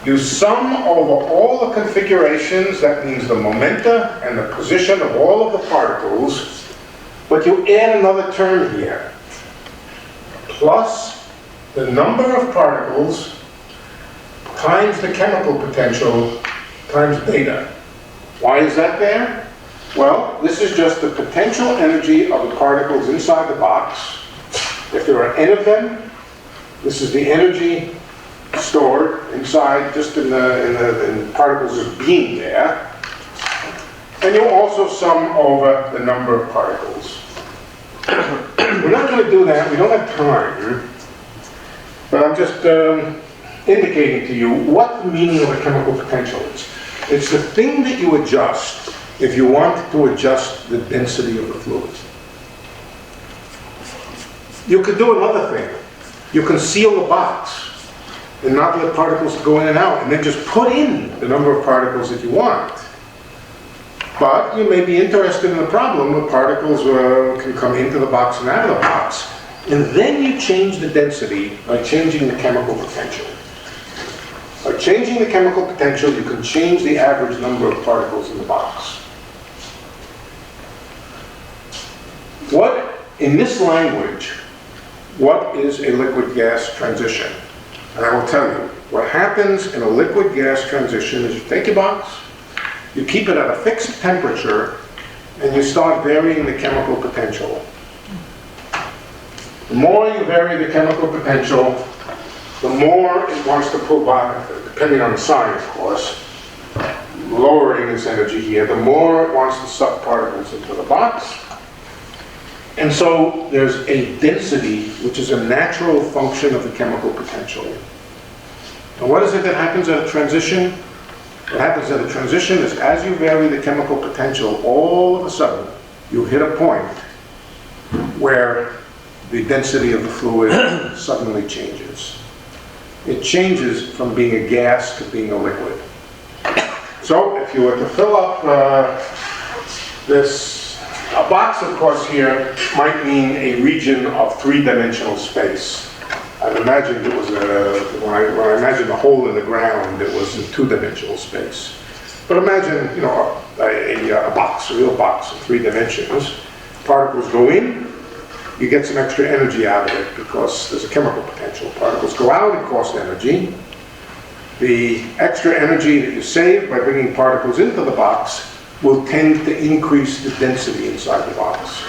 You sum over all the configurations, that means the momenta and the position of all of the particles, but you add another term here, plus the number of particles times the chemical potential times beta. Why is that there? Well, this is just the potential energy of the particles inside the box. If there are n of them, this is the energy stored inside, just in the particles of being there. And you also sum over the number of particles. We're not going to do that, we don't have time, but I'm just indicating to you what the meaning of a chemical potential is. It's the thing that you adjust if you want to adjust the density of the fluid. You could do another thing. You can seal the box and not let particles go in and out, and then just put in the number of particles that you want. But you may be interested in the problem where particles can come into the box and out of the box, and then you change the density by changing the chemical potential. By changing the chemical potential, you can change the average number of particles in the box. In this language, what is a liquid-gas transition? And I will tell you, what happens in a liquid-gas transition is you take your box, you keep it at a fixed temperature, and you start varying the chemical potential. The more you vary the chemical potential, the more it wants to pull back, depending on the sign, of course, lowering its energy here, the more it wants to suck particles into the box. And so there's a density, which is a natural function of the chemical potential. And what is it that happens at a transition? What happens at a transition is as you vary the chemical potential, all of a sudden, you hit a point where the density of the fluid suddenly changes. It changes from being a gas to being a liquid. So if you were to fill up a box, of course, here might mean a region of three-dimensional space. I've imagined it was when I imagined a hole in the ground, it was in two-dimensional space. But imagine, a box, a real box in 3 dimensions. Particles go in, you get some extra energy out of it because there's a chemical potential. Particles go out, it costs energy. The extra energy that you save by bringing particles into the box will tend to increase the density inside the box.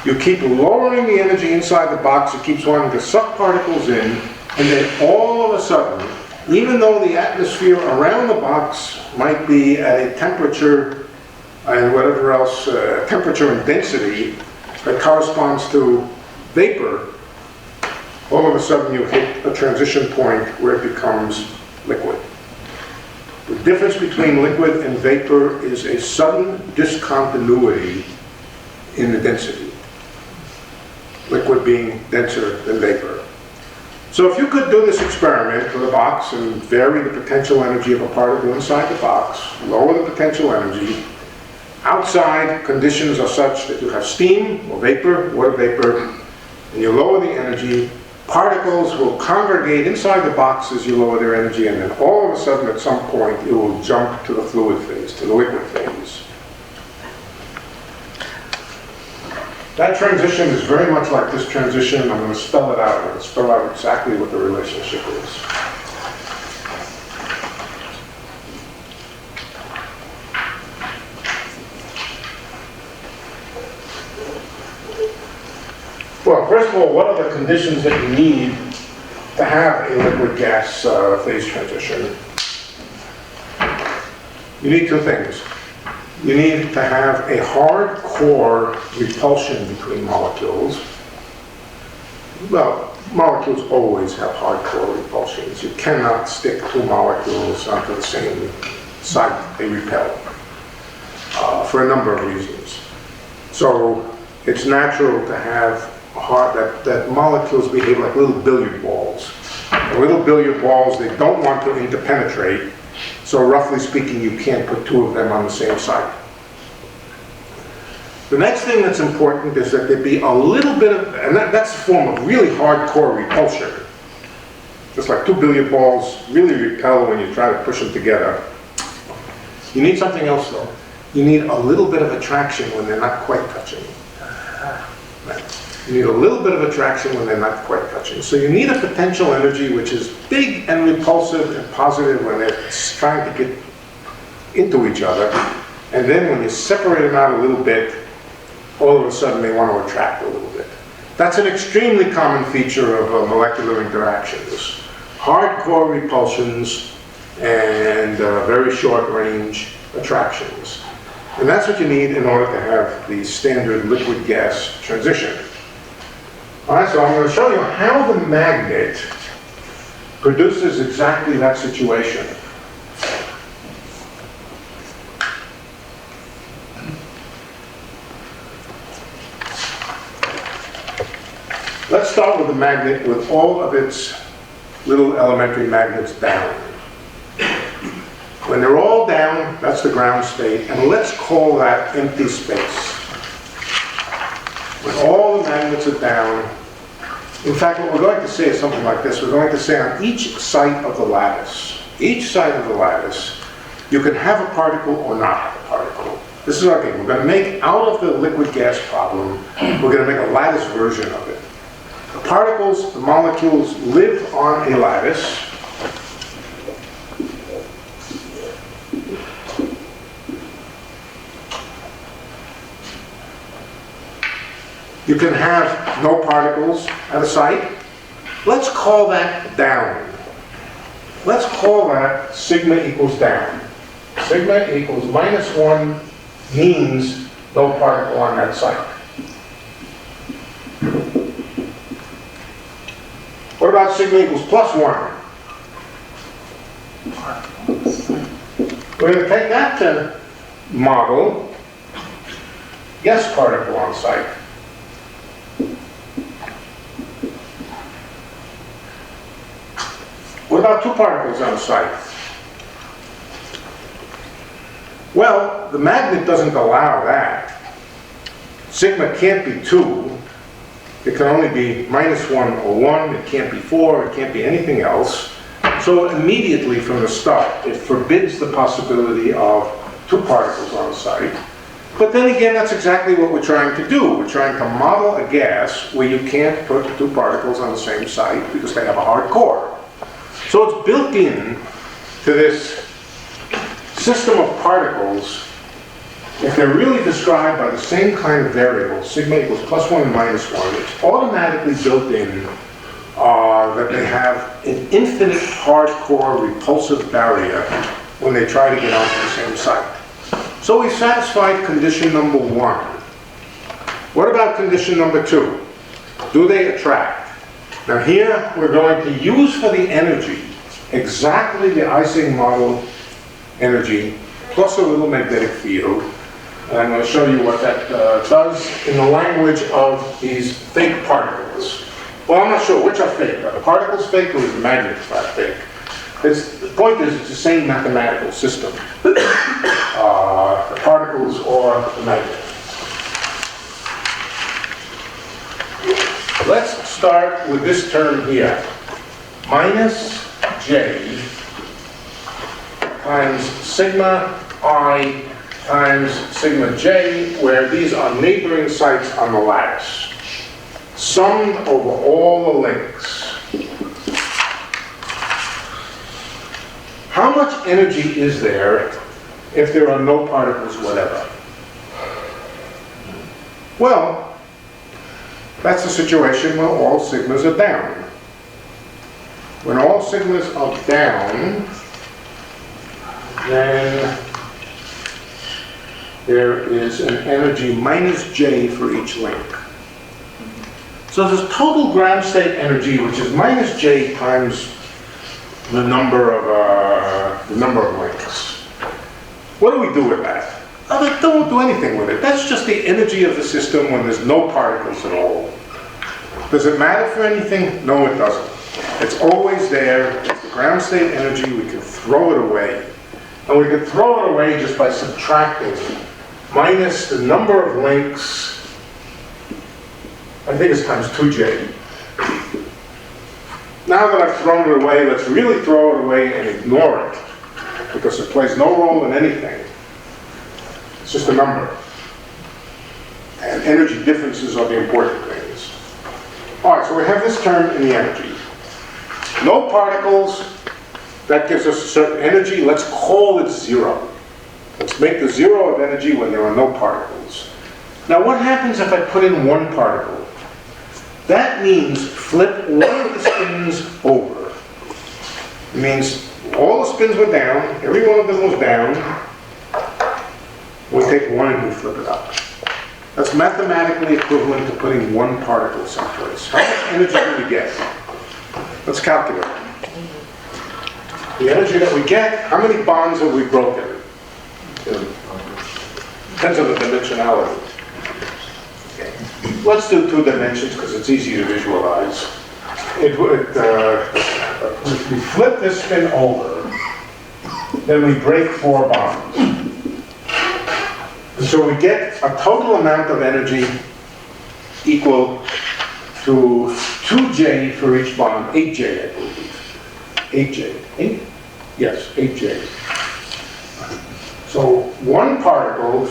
You keep lowering the energy inside the box, it keeps wanting to suck particles in, and then all of a sudden, even though the atmosphere around the box might be at a temperature and whatever else, temperature and density that corresponds to vapor, all of a sudden you hit a transition point where it becomes liquid. The difference between liquid and vapor is a sudden discontinuity in the density. Liquid being denser than vapor. So if you could do this experiment with a box and vary the potential energy of a particle inside the box, lower the potential energy, outside conditions are such that you have steam or vapor, water vapor, and you lower the energy, particles will congregate inside the box as you lower their energy, and then all of a sudden at some point it will jump to the fluid phase, to the liquid phase. That transition is very much like this transition. I'm going to spell it out. I'm going to spell out exactly what the relationship is. Well, first of all, what are the conditions that you need to have a liquid-gas phase transition? You need two things. You need to have a hardcore repulsion between molecules. Well, molecules always have hardcore repulsions. You cannot stick two molecules onto the same site. They repel for a number of reasons. So it's natural to have that molecules behave like little billiard balls. The little billiard balls, they don't want to interpenetrate, so roughly speaking, you can't put two of them on the same site. The next thing that's important is that there be a little bit of, and that's a form of really hardcore repulsion. Just like two billiard balls really repel when you try to push them together. You need something else though. You need a little bit of attraction when they're not quite touching. You need a little bit of attraction when they're not quite touching. So you need a potential energy which is big and repulsive and positive when they're trying to get into each other. And then when you separate them out a little bit, all of a sudden they want to attract a little bit. That's an extremely common feature of molecular interactions. Hardcore repulsions and very short range attractions. And that's what you need in order to have the standard liquid-gas transition. All right, so I'm going to show you how the magnet produces exactly that situation. Let's start with the magnet with all of its little elementary magnets down. When they're all down, that's the ground state, and let's call that empty space. When all the magnets are down, in fact, what we're going to say is something like this. We're going to say on each side of the lattice, you can have a particle or not have a particle. This is our game. We're going to make, out of the liquid gas problem, we're going to make a lattice version of it. The particles, the molecules, live on a lattice. You can have no particles at a site. Let's call that down. Let's call that sigma equals down. Sigma equals -1 means no particle on that site. What about sigma equals +1? We're going to take that to model yes particle on site. What about two particles on site? Well, the magnet doesn't allow that. Sigma can't be 2. It can only be -1 or 1. It can't be 4. It can't be anything else. So immediately from the start, it forbids the possibility of two particles on site. But then again, that's exactly what we're trying to do. We're trying to model a gas where you can't put two particles on the same site because they have a hard core. So it's built in to this system of particles. In they're really described by the same kind of variable, sigma equals +1 and -1. It's automatically built in that they have an infinite hardcore repulsive barrier when they try to get onto the same site. So we satisfied condition number 1. What about condition number 2? Do they attract? Now here we're going to use for the energy exactly the Ising model energy plus a little magnetic field. And I'm going to show you what that does in the language of these fake particles. Well, I'm not sure which are fake. Are the particles fake or is the magnets not fake? The point is, it's the same mathematical system. The particles or the magnet. Let's start with this term here. Minus J times sigma I times sigma J, where these are neighboring sites on the lattice. Summed over all the links. How much energy is there if there are no particles whatever? Well, that's a situation where all sigmas are down. When all sigmas are down, then there is an energy minus J for each link. So there's total ground state energy, which is minus J times the number of links. What do we do with that? Oh, we don't do anything with it. That's just the energy of the system when there's no particles at all. Does it matter for anything? No, it doesn't. It's always there. It's the ground state energy. We can throw it away. And we can throw it away just by subtracting minus the number of links. I think it's times 2J. Now that I've thrown it away, let's really throw it away and ignore it, because it plays no role in anything. It's just a number. And energy differences are the important things. All right, so we have this term in the energy. No particles, that gives us a certain energy. Let's call it 0. Let's make the 0 of energy when there are no particles. Now what happens if I put in one particle? That means flip one of the spins over. It means all the spins were down, every one of them was down. We take one and we flip it up. That's mathematically equivalent to putting one particle someplace. How much energy do we get? Let's calculate. The energy that we get, how many bonds have we broken? Depends on the dimensionality. Okay. Let's do 2 dimensions because it's easy to visualize. If we flip this spin over, then we break 4 bonds. And so we get a total amount of energy equal to 2J for each bond, 8J, I believe. 8J. 8? Yes, 8J. So one particle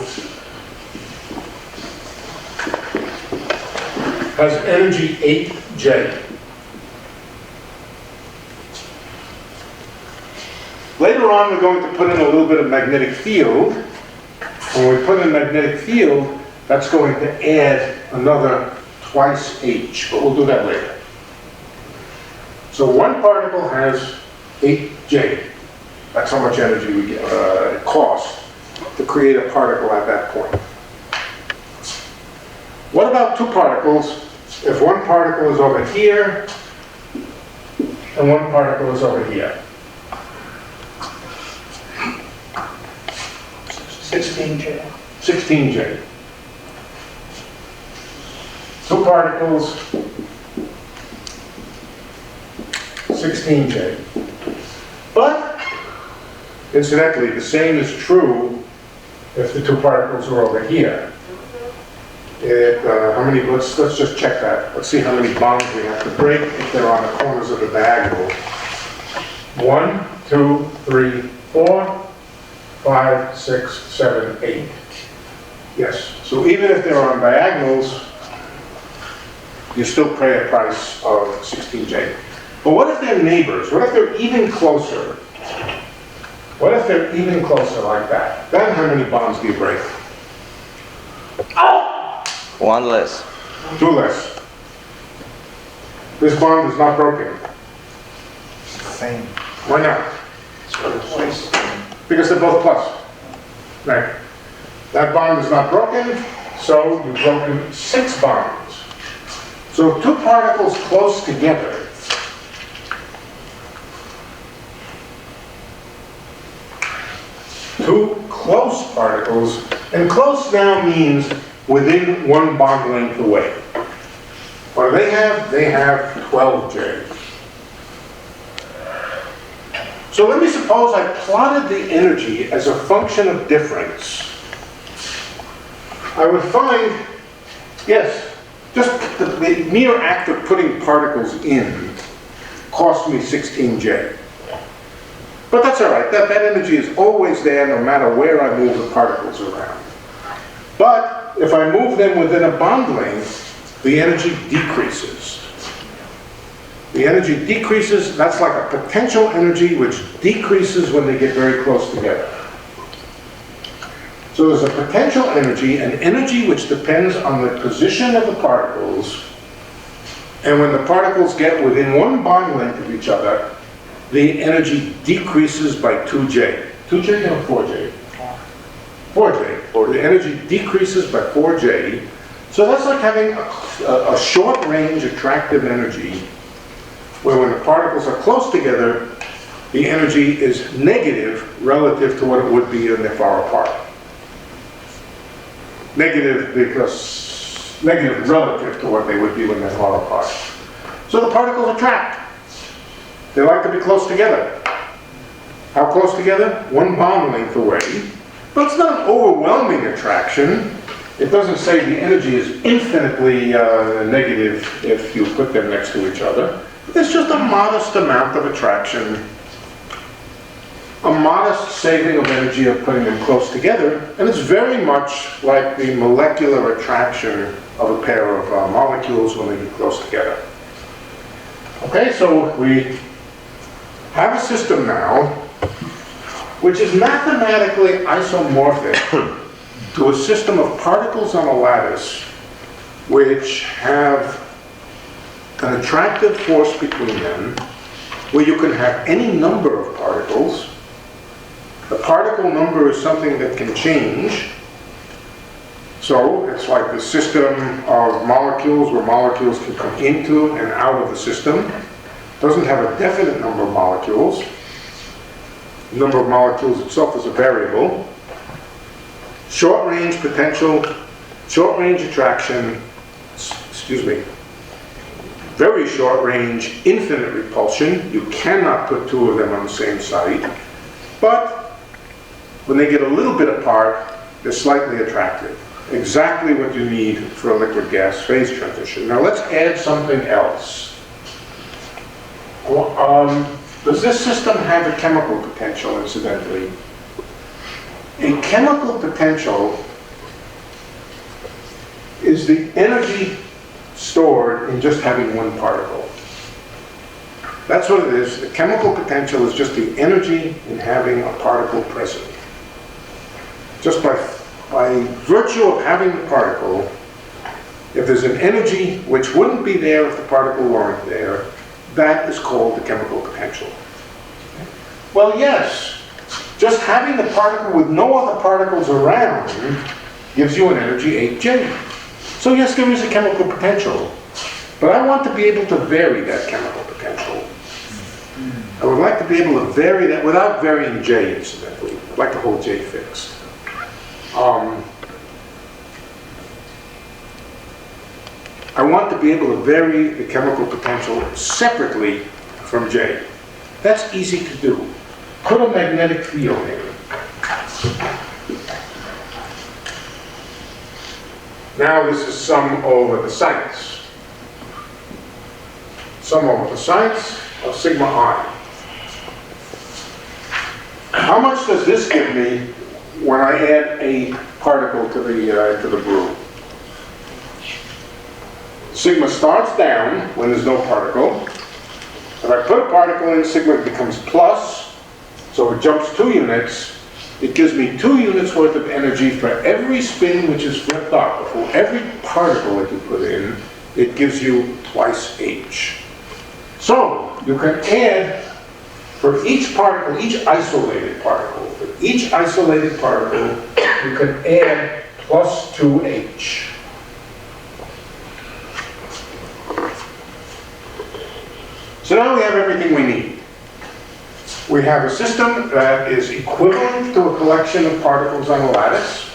has energy 8J. Later on, we're going to put in a little bit of magnetic field. When we put in magnetic field, that's going to add another twice H, but we'll do that later. So one particle has 8J. That's how much energy we get, it costs to create a particle at that point. What about 2 particles? If one particle is over here and one particle is over here. 16J. 16J. 2 particles, 16J. But, incidentally, the same is true if the 2 particles are over here. How many? Let's just check that. Let's see how many bonds we have to break if they're on the corners of the diagonal. 1, 2, 3, 4, 5, 6, 7, 8. Yes. So even if they're on diagonals, you still pay a price of 16J. But what if they're neighbors? What if they're even closer? What if they're even closer like that? Then how many bonds do you break? One less. Two less. This bond is not broken. Same. Why not? Because they're both plus. Right. That bond is not broken, so you've broken 6 bonds. So two particles close together two close particles, and close now means within 1 bond length away. What do they have? They have 12J. So let me suppose I plotted the energy as a function of difference. I would find, yes, just the mere act of putting particles in cost me 16J. But that's all right. That energy is always there no matter where I move the particles around. But if I move them within a bond length, the energy decreases. The energy decreases. That's like a potential energy which decreases when they get very close together. So there's a potential energy, an energy which depends on the position of the particles. And when the particles get within 1 bond length of each other, the energy decreases by 2J. 2J or 4J? 4J. The energy decreases by 4J. So that's like having a short-range attractive energy where when the particles are close together, the energy is negative relative to what it would be when they're far apart. Negative relative to what they would be when they're far apart. So the particles are trapped. They like to be close together. How close together? 1 bond length away. But it's not an overwhelming attraction. It doesn't say the energy is infinitely negative if you put them next to each other. It's just a modest amount of attraction. A modest saving of energy of putting them close together. And it's very much like the molecular attraction of a pair of molecules when they get close together. Okay, so we have a system now which is mathematically isomorphic to a system of particles on a lattice which have an attractive force between them, where you can have any number of particles. The particle number is something that can change. So it's like the system of molecules where molecules can come into and out of the system. It doesn't have a definite number of molecules. The number of molecules itself is a variable. Short-range potential, short-range attraction, very short-range infinite repulsion. You cannot put 2 of them on the same site. But when they get a little bit apart, they're slightly attractive. Exactly what you need for a liquid-gas phase transition. Now let's add something else. Does this system have a chemical potential, incidentally? A chemical potential is the energy stored in just having 1 particle. That's what it is. The chemical potential is just the energy in having a particle present. Just by virtue of having the particle, if there's an energy which wouldn't be there if the particle weren't there, that is called the chemical potential. Well, yes, just having the particle with no other particles around gives you an energy 8J. So yes, there is a chemical potential, but I want to be able to vary that chemical potential. I would like to be able to vary that without varying J, incidentally. I'd like to hold J fixed. I want to be able to vary the chemical potential separately from J. That's easy to do. Put a magnetic field in. Now this is sum over the sites. Sum over the sites of sigma I. How much does this give me when I add a particle to the brew? Sigma starts down when there's no particle. If I put a particle in, sigma becomes plus, so it jumps 2 units. it gives me 2 units worth of energy for every spin which is flipped up. For every particle that you put in, it gives you twice h. So you can add for each particle, each isolated particle, for each isolated particle, you can add plus 2h. So now we have everything we need. We have a system that is equivalent to a collection of particles on a lattice.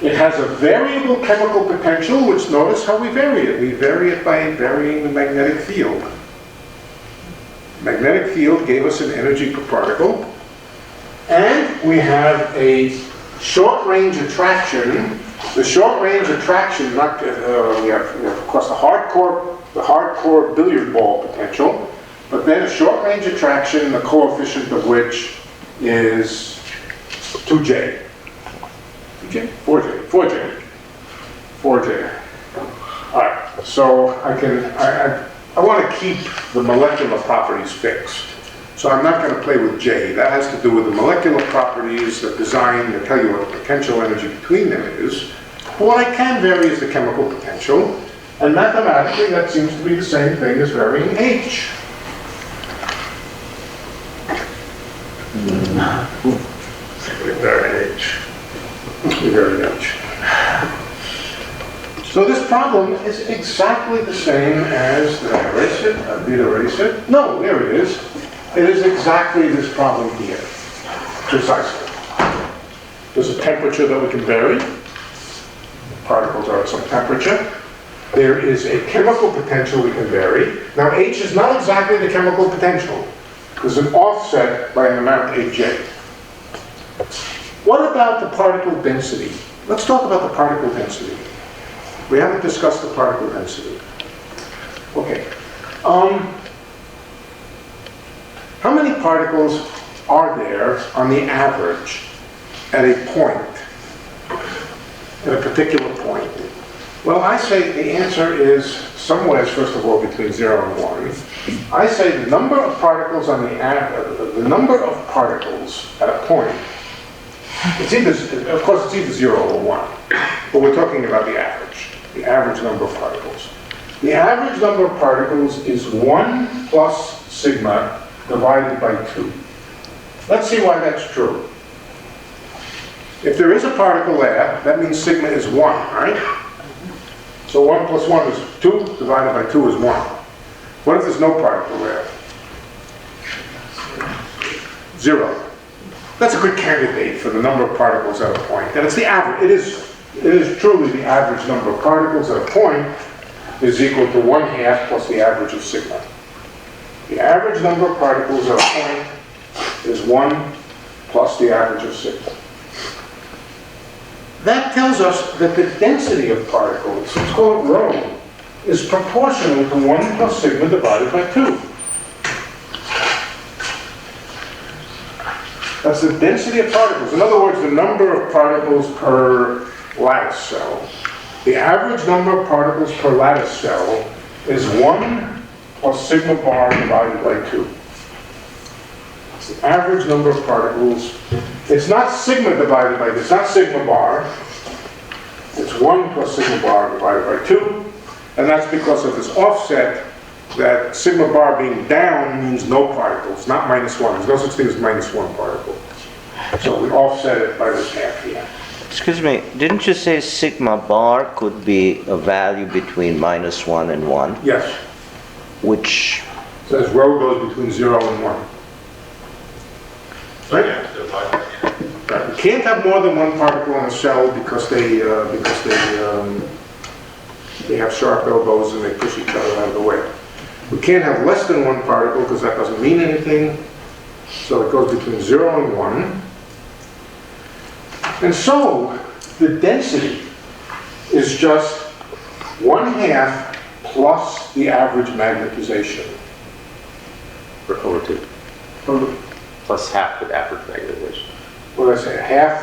It has a variable chemical potential, which notice how we vary it. We vary it by varying the magnetic field. Magnetic field gave us an energy per particle. And we have a short-range attraction. The short-range attraction, we have of course the hardcore billiard ball potential, but then a short-range attraction, the coefficient of which is 2J. 2J? 4J. All right, so I want to keep the molecular properties fixed. So I'm not going to play with J. That has to do with the molecular properties that design that tell you what the potential energy between them is. But what I can vary is the chemical potential, and mathematically that seems to be the same thing as varying H. We vary H. We vary H. So this problem is exactly the same as, did I erase it? I did erase it. No, there it is. It is exactly this problem here, precisely. There's a temperature that we can vary. Particles are at some temperature. There is a chemical potential we can vary. Now H is not exactly the chemical potential. There's an offset by an amount Aj. What about the particle density? Let's talk about the particle density. We haven't discussed the particle density. Okay. How many particles are there on the average at a point, at a particular point? Well, I say the answer is somewhere, first of all, between 0 and 1. I say the number of particles on the number of particles at a point, it's either, of course, it's either 0 or 1, but we're talking about the average number of particles. The average number of particles is 1 plus sigma divided by 2. Let's see why that's true. If there is a particle there, that means sigma is 1, right? So 1 plus 1 is 2, divided by 2 is 1. What if there's no particle there? 0. That's a good candidate for the number of particles at a point. And it's the average. It is truly the average number of particles at a point is equal to 1/2 plus the average of sigma. The average number of particles at a point is 1 plus the average of sigma. That tells us that the density of particles, let's call it rho, is proportional to 1 plus sigma divided by 2. That's the density of particles. In other words, the number of particles per lattice cell. The average number of particles per lattice cell is 1 plus sigma bar divided by 2. It's the average number of particles. It's not sigma divided by, it's not sigma bar. It's 1 plus sigma bar divided by 2. And that's because of this offset that sigma bar being down means no particles, not -1. There's no such thing as -1 particle. So we offset it by this half here. Excuse me, didn't you say sigma bar could be a value between -1 and 1? Yes. Which... It says rho goes between 0 and 1. Right? Right. You can't have more than one particle in a cell because they have sharp elbows and they push each other out of the way. We can't have less than one particle because that doesn't mean anything. So it goes between 0 and 1. And so the density is just 1/2 plus the average magnetization. Over 2. Plus half the average magnetization. What did I say? 1/2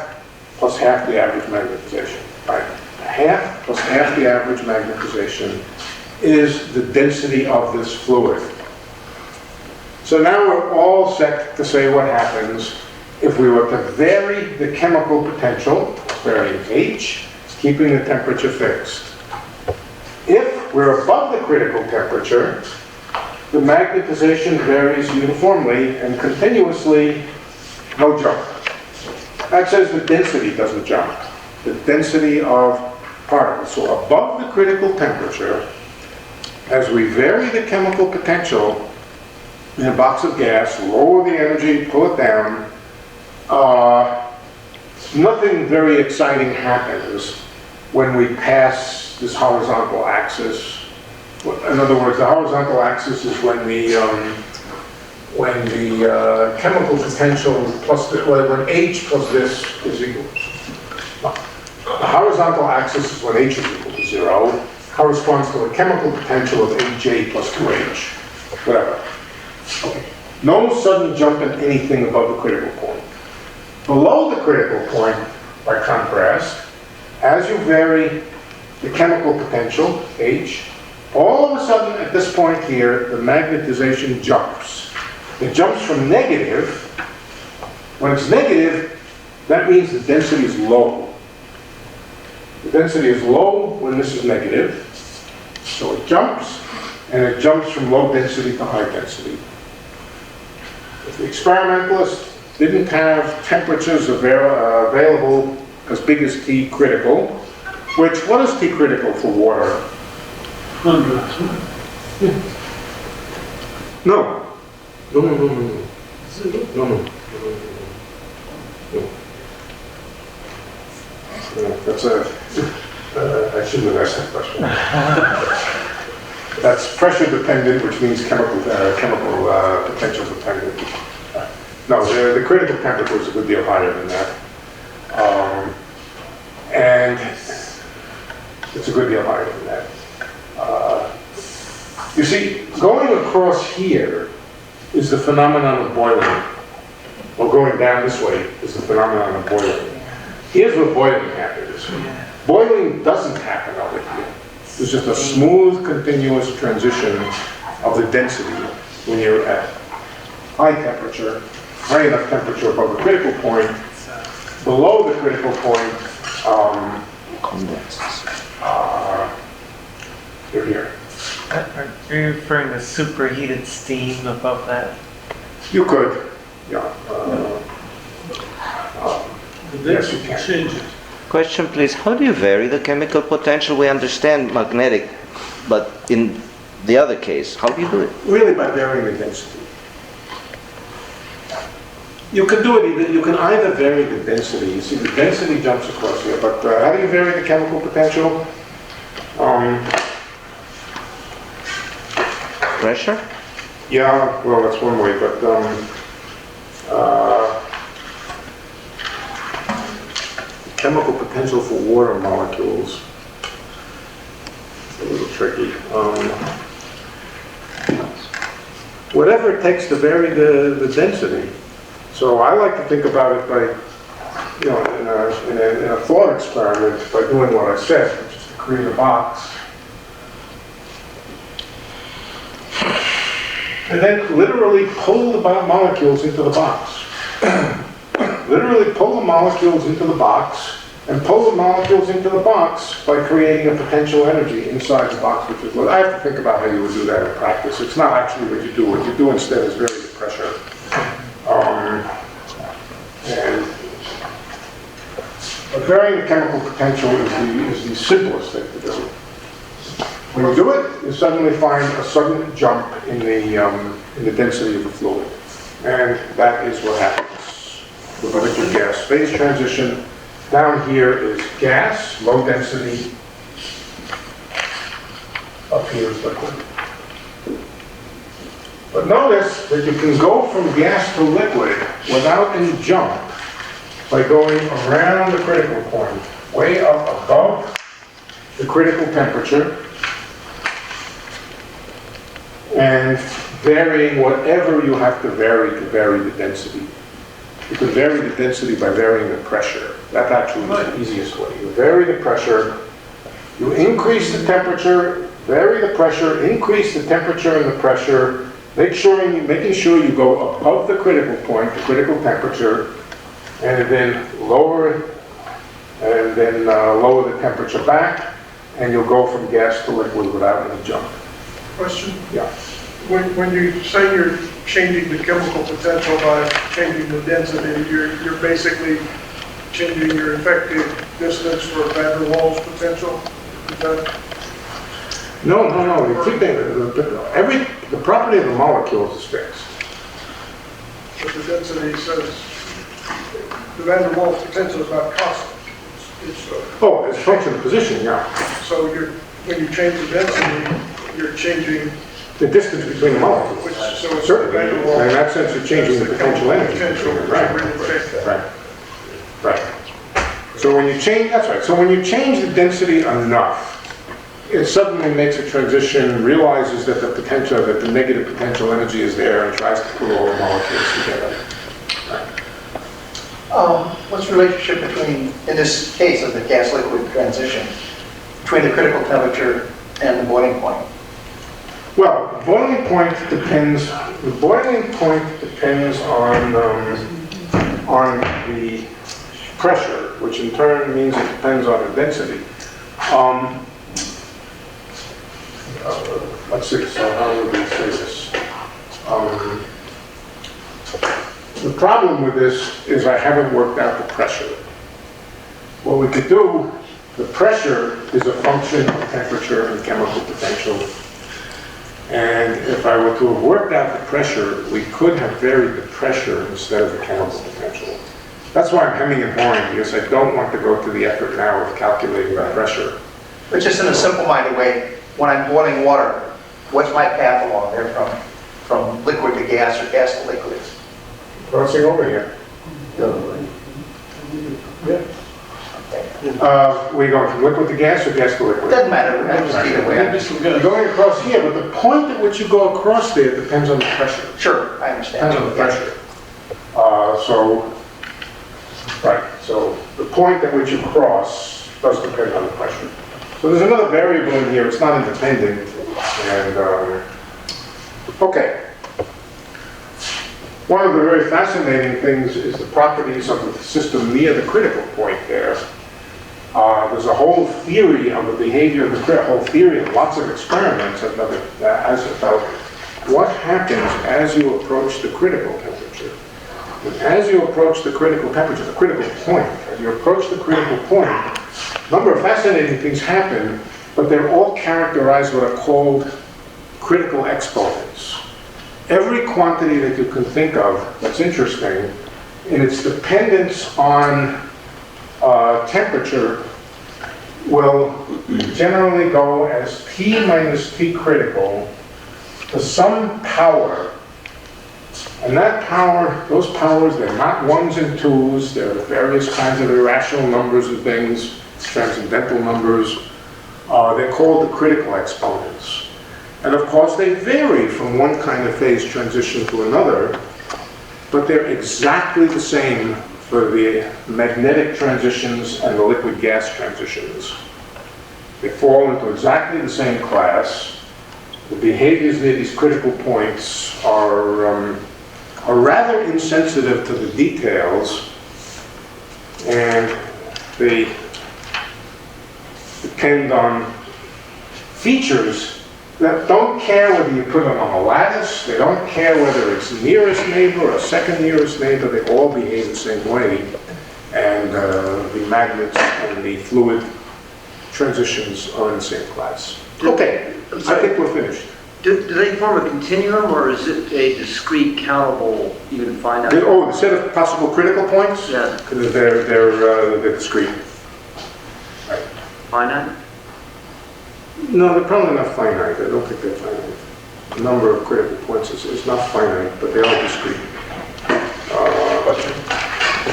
plus half the average magnetization. Right. 1/2 plus half the average magnetization is the density of this fluid. So now we're all set to say what happens if we were to vary the chemical potential, varying H, keeping the temperature fixed. If we're above the critical temperature, the magnetization varies uniformly and continuously, no jump. That says the density doesn't jump. The density of particles. So above the critical temperature, as we vary the chemical potential in a box of gas, lower the energy, pull it down, nothing very exciting happens when we pass this horizontal axis. In other words, the horizontal axis is when the chemical potential plus when H plus this is equal. The horizontal axis is when H is equal to 0, corresponds to the chemical potential of Aj plus 2H, whatever. Okay. No sudden jump in anything above the critical point. Below the critical point, by contrast, as you vary the chemical potential, H, all of a sudden at this point here, the magnetization jumps. It jumps from negative. When it's negative, that means the density is low. The density is low when this is negative. So it jumps, and it jumps from low density to high density. If the experimentalist didn't have temperatures available as big as T critical, which, what is T critical for water? 100. No. No. That's I shouldn't have asked that question. That's pressure dependent, which means chemical potential dependent. No, the critical temperature is a good deal higher than that. And it's a good deal higher than that. You see, going across here is the phenomenon of boiling. Or going down this way is the phenomenon of boiling. Here's where boiling happens. Boiling doesn't happen over here. There's just a smooth, continuous transition of the density when you're at high temperature, high enough temperature above the critical point. Below the critical point, you're here. Are you referring to superheated steam above that? You could, yeah. Yes, you can. Change it. Question please, how do you vary the chemical potential? We understand magnetic, but in the other case, how do you do it? Really by varying the density. You can do it either, you can either vary the density, you see the density jumps across here, but how do you vary the chemical potential? Pressure? Yeah, well that's one way, but chemical potential for water molecules, it's a little tricky. Whatever it takes to vary the density. So I like to think about it by, you know, in a thought experiment by doing what I said, which is to create a box. And then literally pull the molecules into the box. Literally pull the molecules into the box, and pull the molecules into the box by creating a potential energy inside the box, which is what I have to think about how you would do that in practice. It's not actually what you do. What you do instead is vary the pressure. And but varying the chemical potential is the simplest thing to do. When you do it, you suddenly find a sudden jump in the density of the fluid, and that is what happens with liquid gas phase transition. Down here is gas, low density. Up here is liquid. But notice that you can go from gas to liquid without any jump by going around the critical point, way up above the critical temperature, and varying whatever you have to vary the density. You can vary the density by varying the pressure. That actually is the easiest way. You vary the pressure, you increase the temperature, vary the pressure, increase the temperature and the pressure, making sure you go above the critical point, the critical temperature, and then lower the temperature back, and you'll go from gas to liquid without any jump. Question? Yeah. When you say you're changing the chemical potential by changing the density, you're basically changing your effective distance for van der Waals potential? Is that? No. You're keeping the property of the molecules is fixed. But the density says the van der Waals potential is not constant. It's, Oh, it's a function of position, yeah. so when you change the density, you're changing, The distance between the molecules. which, so it's the Certainly, van der in Waals. that sense, you're changing the potential energy. Potential, which Right. really affects that. Right. So when you change, that's right. So when you change the density enough, it suddenly makes a transition, realizes that the negative potential energy is there, and tries to pull all the molecules together. What's the relationship between, in this case of the gas-liquid transition, between the critical temperature and the boiling point? Well, the boiling point depends. The boiling point depends on the pressure, which in turn means it depends on the density. Let's see. So how would we say this? The problem with this is I haven't worked out the pressure. What we could do, the pressure is a function of temperature and chemical potential. And if I were to have worked out the pressure, we could have varied the pressure instead of the chemical potential. That's why I'm hemming and hawing, because I don't want to go to the effort now of calculating the pressure. But just in a simple-minded way, when I'm boiling water, what's my path along there from liquid to gas or gas to liquid? Crossing over here. We going from liquid to gas or gas to liquid? Doesn't matter, just either way. You're going across here, but the point at which you go across there depends on the pressure. Sure, I understand. Depends on the pressure. So the point at which you cross does depend on the pressure. So there's another variable in here, it's not independent, and, okay. One of the very fascinating things is the properties of the system near the critical point there. There's a whole theory of the behavior of the critical, whole theory of lots of experiments about what happens as you approach the critical temperature. And as you approach the critical temperature, the critical point, as you approach the critical point, a number of fascinating things happen, but they're all characterized what are called critical exponents. Every quantity that you can think of that's interesting in its dependence on temperature will generally go as T minus T critical to some power. And that power, those powers, they're not ones and twos, they're various kinds of irrational numbers and things, transcendental numbers. They're called the critical exponents. And of course they vary from one kind of phase transition to another, but they're exactly the same for the magnetic transitions and the liquid gas transitions. They fall into exactly the same class. The behaviors near these critical points are rather insensitive to the details, and they depend on features that don't care whether you put them on a lattice, they don't care whether it's nearest neighbor or second nearest neighbor, they all behave the same way. And the magnets and the fluid transitions are in the same class. Okay, I think we're finished. Do they form a continuum, or is it a discrete, countable, even finite? The set of possible critical points? Yeah. They're discrete. Right. Finite? No, they're probably not finite. I don't think they're finite. The number of critical points is not finite, but they are discrete.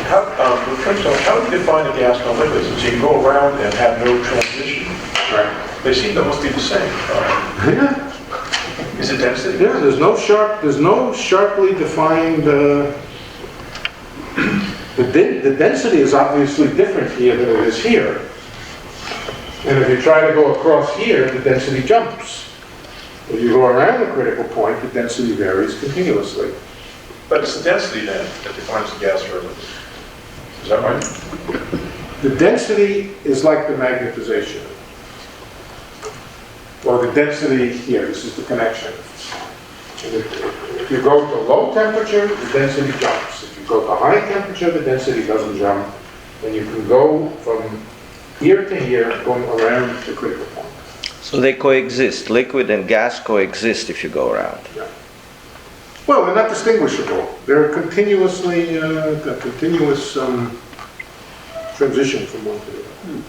How do you define a gas and liquid? So you go around and have no transition. Right. They seem to almost be the same. Yeah. Is it density? Yeah, there's no sharply defined, the density is obviously different here than it is here. And if you try to go across here, the density jumps. If you go around the critical point, the density varies continuously. But it's the density then that defines the gas or liquid. Is that right? The density is like the magnetization. Or the density here, this is the connection. And if you go to low temperature, the density jumps. If you go to high temperature, the density doesn't jump. And you can go from here to here, going around the critical point. So they coexist. Liquid and gas coexist if you go around. Yeah. Well, they're not distinguishable. They're continuously, a continuous transition from one to the other.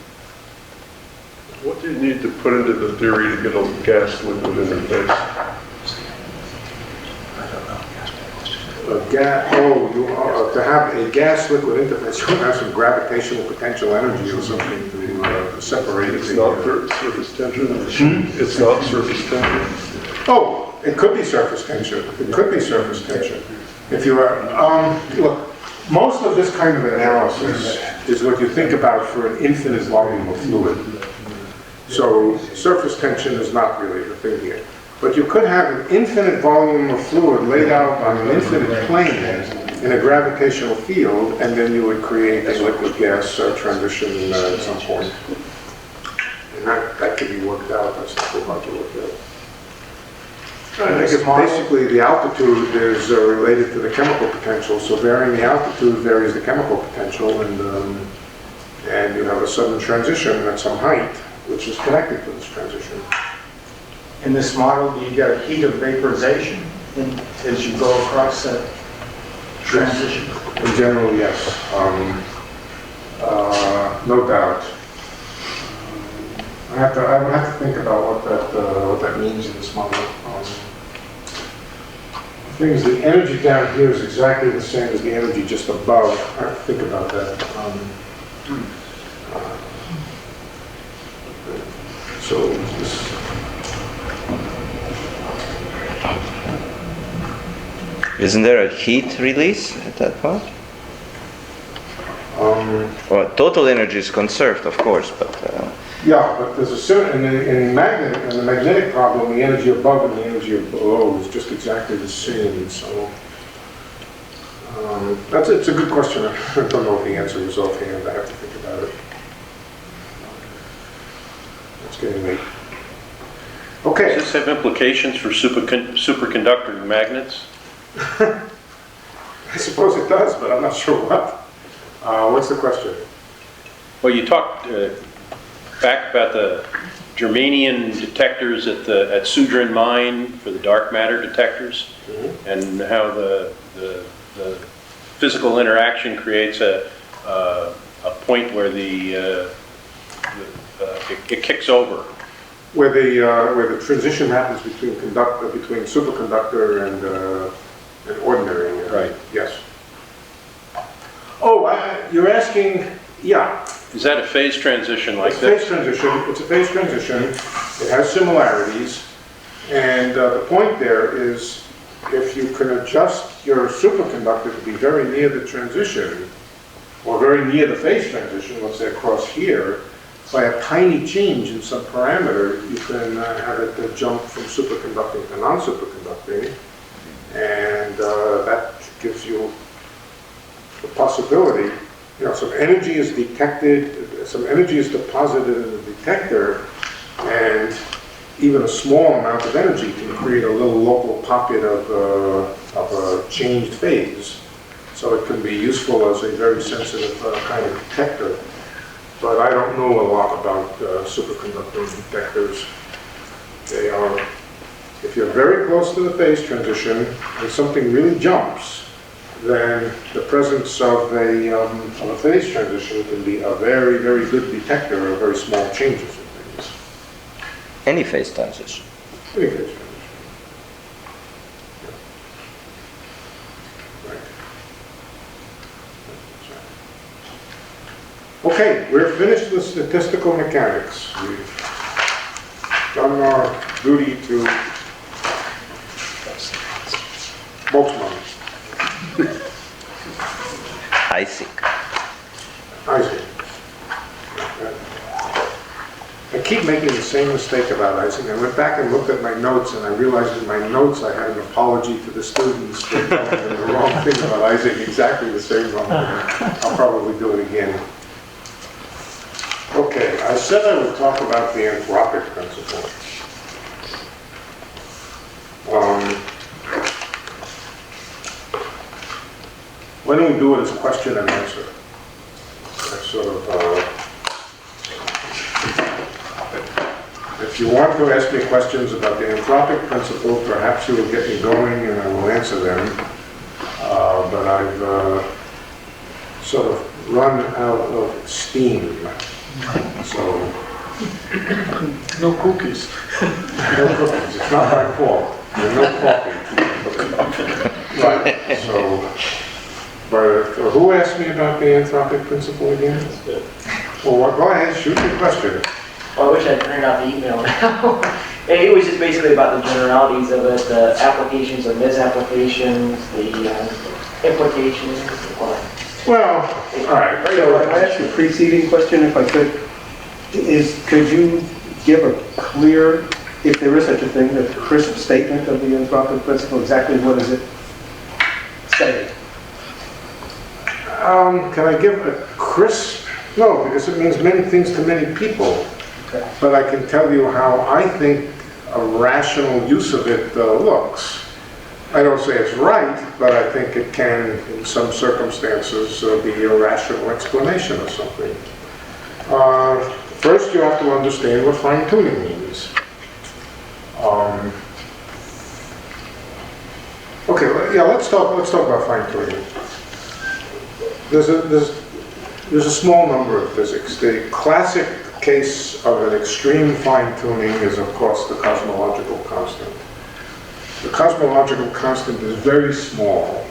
What do you need to put into the theory to get a gas liquid interface? To have a gas liquid interface, you have some gravitational potential energy or something to separate it. It's not surface tension? It's not surface tension? Oh, it could be surface tension. It could be surface tension. If you are, look, most of this kind of analysis is what you think about for an infinite volume of fluid. So surface tension is not really the thing here. But you could have an infinite volume of fluid laid out on an infinite plane in a gravitational field, and then you would create a liquid-gas transition at some point. And that could be worked out. That's not so hard to work out. I guess basically the altitude is related to the chemical potential, so varying the altitude varies the chemical potential, and you have a sudden transition at some height, which is connected to this transition. In this model, do you get a heat of vaporization as you go across that transition? In general, yes. No doubt. I would have to think about what that means in this model. The thing is, the energy down here is exactly the same as the energy just above. I have to think about that. So this. Isn't there a heat release at that point? Well, total energy is conserved, of course, but... Yeah, but there's a certain, in the magnetic problem, the energy above and the energy below is just exactly the same, so... it's a good question. I don't know if the answer is offhand. I have to think about it. It's getting late. Okay. Does this have implications for superconductor magnets? I suppose it does, but I'm not sure what. What's the question? Well, you talked back about the germanium detectors at Submarine mine for the dark matter detectors, and how the physical interaction creates a point where it kicks over. Where the transition happens between superconductor and ordinary. Right. Yes. Oh, you're asking, yeah. Is that a phase transition like It's this? It's a phase transition. It has similarities. And the point there is, if you can adjust your superconductor to be very near the transition, or very near the phase transition, let's say across here, by a tiny change in some parameter, you can have it jump from superconducting to non-superconducting, and that gives you the possibility, some energy is detected, some energy is deposited in the detector, and even a small amount of energy can create a little local pocket of a changed phase. So it can be useful as a very sensitive kind of detector. But I don't know a lot about superconductor detectors. They are, if you're very close to the phase transition and something really jumps, then the presence of a phase transition can be a very, very good detector of very small changes in things. Any phase transition. Any phase transition. Okay, we're finished with statistical mechanics. We've done our duty to Boltzmann. Ising. Ising. keep making the same mistake about Ising. I went back and looked at my notes, and I realized in my notes I had an apology to the students for telling them the wrong thing about Ising, exactly the same wrong thing. I'll probably do it again. Okay, I said I would talk about the anthropic principle. Why don't we do it as question and answer? That's sort of, if you want to ask me questions about the anthropic principle, perhaps you will get me going and I will answer them. But I've sort of run out of steam. So, No cookies. no cookies. It's not my fault. There's no coffee. Right. So, but who asked me about the anthropic principle again? Well, go ahead, shoot your question. Well, I wish I'd printed out the email now. It was just basically about the generalities of it, the applications or misapplications, the implications. Well, all right. So I ask you a preceding question, if I could, could you give a clear, if there is such a thing, a crisp statement of the anthropic principle? Exactly what does it say? Can I give a crisp? No, because it means many things to many people. Okay. But I can tell you how I think a rational use of it looks. I don't say it's right, but I think it can, in some circumstances, be a rational explanation of something. First, you have to understand what fine-tuning means. Okay, yeah, let's talk about fine-tuning. There's a small number of physics. The classic case of an extreme fine-tuning is, of course, the cosmological constant. The cosmological constant is very small.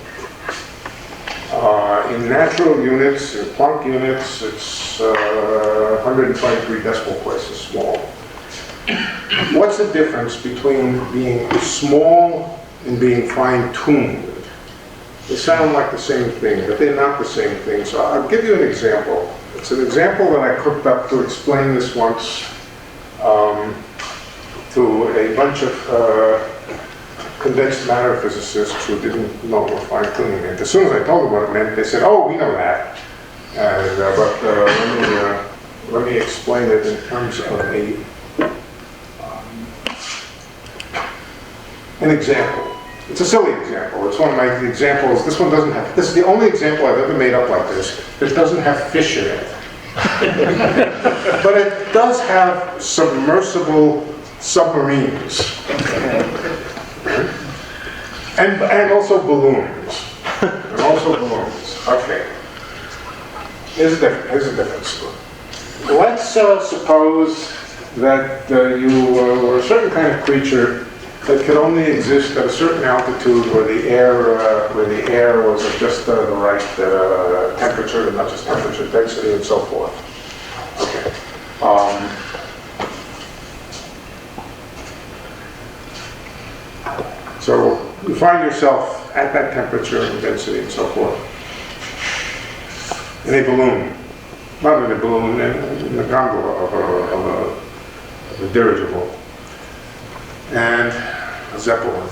In natural units, in Planck units, it's 123 decimal places small. What's the difference between being small and being fine-tuned? They sound like the same thing, but they're not the same thing. So I'll give you an example. It's an example that I cooked up to explain this once to a bunch of condensed matter physicists who didn't know what fine-tuning meant. As soon as I told them what it meant, they said, "Oh, we know that." And, let me explain it in terms of an example. It's a silly example. It's one of my examples. This one doesn't have, this is the only example I've ever made up like this that doesn't have fish in it. But it does have submersible submarines. And also balloons. Okay. Here's the difference. Let's suppose that you were a certain kind of creature that could only exist at a certain altitude where the air was at just the right temperature, and not just temperature, density, and so forth. Okay. So you find yourself at that temperature and density and so forth in a balloon, not in a balloon, in the gondola of a dirigible. And a zeppelin.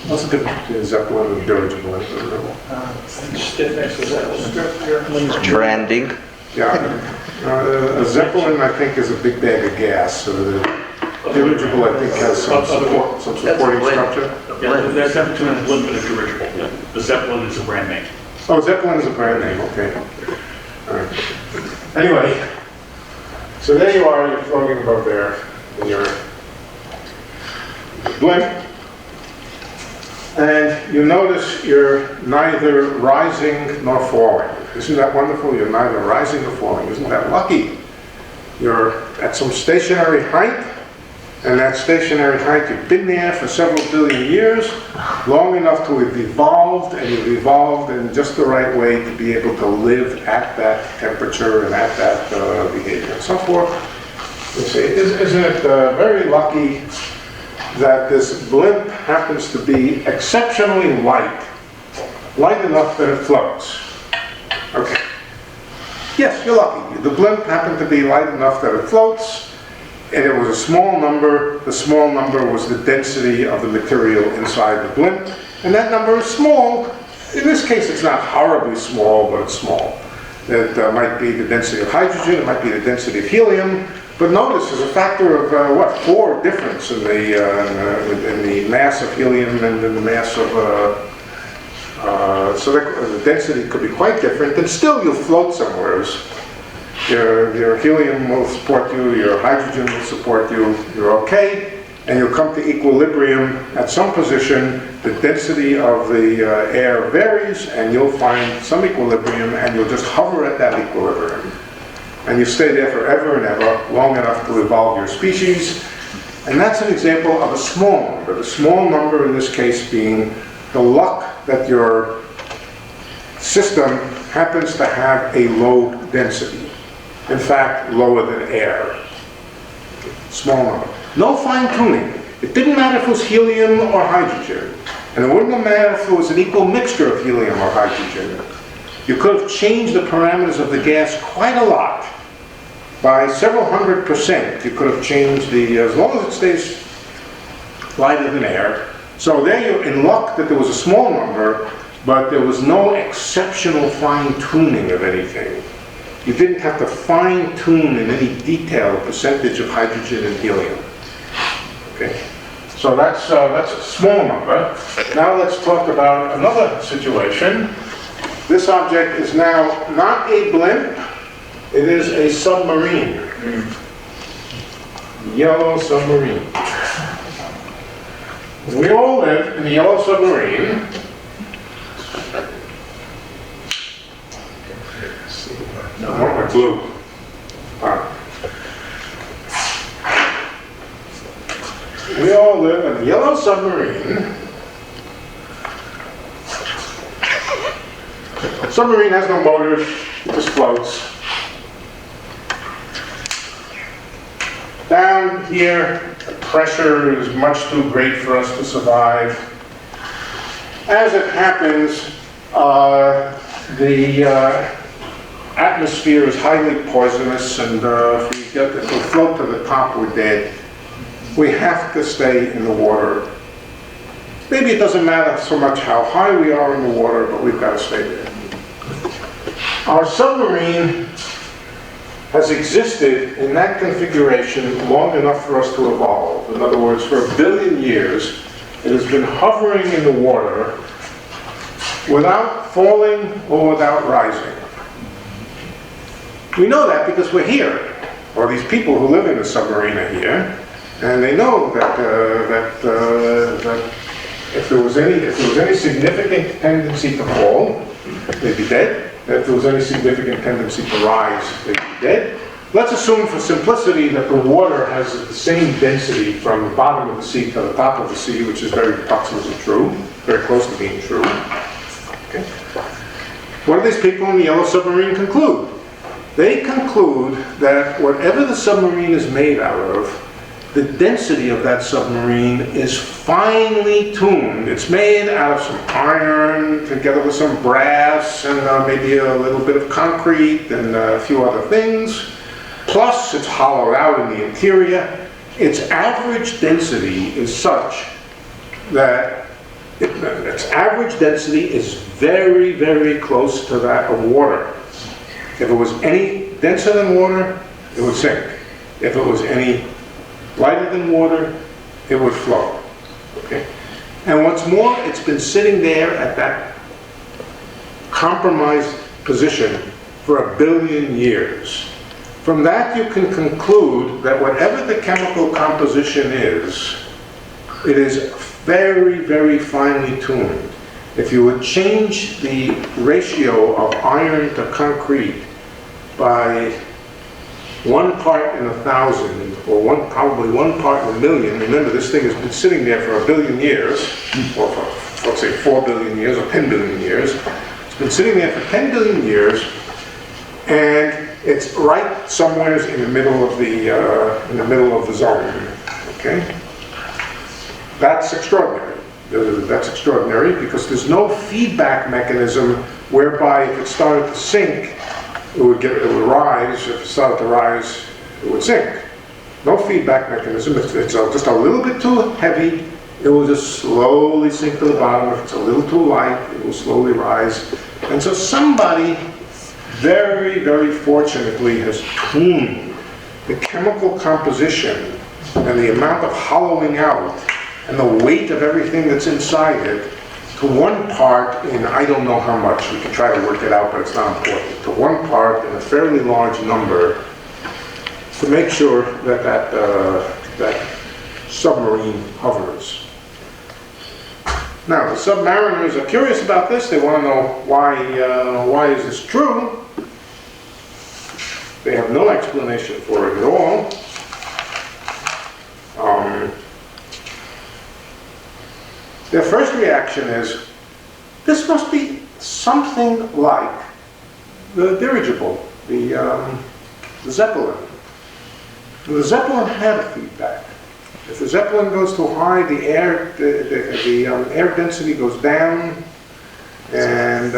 What's the difference between a zeppelin and a dirigible? Stiffness is that Branding. Yeah. A zeppelin, I think, is a big bag of gas. So the dirigible, I think, has some supporting structure. Yeah, that's between a blimp and a dirigible. Yeah. The Zeppelin is a brand name. Oh, Zeppelin is a brand name. Okay. All right. Anyway, so there you are. You're floating above there in your blimp, and you notice you're neither rising nor falling. Isn't that wonderful? You're neither rising nor falling. Isn't that lucky? You're at some stationary height, and that stationary height, you've been there for several billion years, long enough to have evolved, and you've evolved in just the right way to be able to live at that temperature and at that behavior and so forth. You see, isn't it very lucky that this blimp happens to be exceptionally light enough that it floats? Okay. Yes, you're lucky. The blimp happened to be light enough that it floats, and it was a small number. The small number was the density of the material inside the blimp, and that number is small. In this case, it's not horribly small, but it's small. It might be the density of hydrogen, it might be the density of helium, but notice there's a factor of, 4 difference in the mass of helium and in the mass of, so that, the density could be quite different, and still you'll float somewhere. Your helium will support you, your hydrogen will support you, you're okay, and you'll come to equilibrium at some position. The density of the air varies, and you'll find some equilibrium, and you'll just hover at that equilibrium. And you stay there forever and ever, long enough to evolve your species. And that's an example of a small number. The small number in this case being the luck that your system happens to have a low density. In fact, lower than air. Small number. No fine-tuning. It didn't matter if it was helium or hydrogen. And it wouldn't have mattered if it was an equal mixture of helium or hydrogen. You could have changed the parameters of the gas quite a lot. By several 100%, you could have changed the, as long as it stays lighter than air. So there you're in luck that there was a small number, but there was no exceptional fine-tuning of anything. You didn't have to fine-tune in any detail the percentage of hydrogen and helium. Okay, so that's a small number. Now let's talk about another situation. This object is now not a blimp, it is a submarine. Yellow submarine. We all live in the yellow submarine. No, blue. We all live in a yellow submarine. Submarine has no motors, it just floats. Down here, the pressure is much too great for us to survive. As it happens, the atmosphere is highly poisonous, and if we float to the top, we're dead. We have to stay in the water. Maybe it doesn't matter so much how high we are in the water, but we've got to stay there. Our submarine has existed in that configuration long enough for us to evolve. In other words, for 1 billion years, it has been hovering in the water without falling or without rising. We know that because we're here, or these people who live in the submarine are here, and they know that if there was any significant tendency to fall, they'd be dead. If there was any significant tendency to rise, they'd be dead. Let's assume for simplicity that the water has the same density from the bottom of the sea to the top of the sea, which is very approximately true, very close to being true. Okay. What do these people in the yellow submarine conclude? They conclude that whatever the submarine is made out of, the density of that submarine is finely tuned. It's made out of some iron together with some brass and maybe a little bit of concrete and a few other things. Plus, it's hollowed out in the interior. Its average density is such that its average density is very, very close to that of water. If it was any denser than water, it would sink. If it was any lighter than water, it would float. Okay? And what's more, it's been sitting there at that compromised position for 1 billion years. From that, you can conclude that whatever the chemical composition is, it is very, very finely tuned. If you would change the ratio of iron to concrete by 1 part in 1,000, or probably 1 part in 1,000,000. Remember, this thing has been sitting there for 1 billion years, or for, let's say, 4 billion years, or 10 billion years. It's been sitting there for 10 billion years, and it's right somewhere in the middle of the zone. Okay, that's extraordinary. That's extraordinary because there's no feedback mechanism whereby if it started to sink, it would rise. If it started to rise, it would sink. no feedback mechanism. If it's just a little bit too heavy, it will just slowly sink to the bottom. If it's a little too light, it will slowly rise. And so somebody very, very fortunately has tuned the chemical composition and the amount of hollowing out and the weight of everything that's inside it to one part in I don't know how much. We can try to work it out, but it's not important. To one part in a fairly large number to make sure that that submarine hovers. Now, the submariners are curious about this. They want to know why is this true? They have no explanation for it at all. Their first reaction is, this must be something like the dirigible, the Zeppelin. The Zeppelin had a feedback. If the Zeppelin goes too high, the air density goes down, and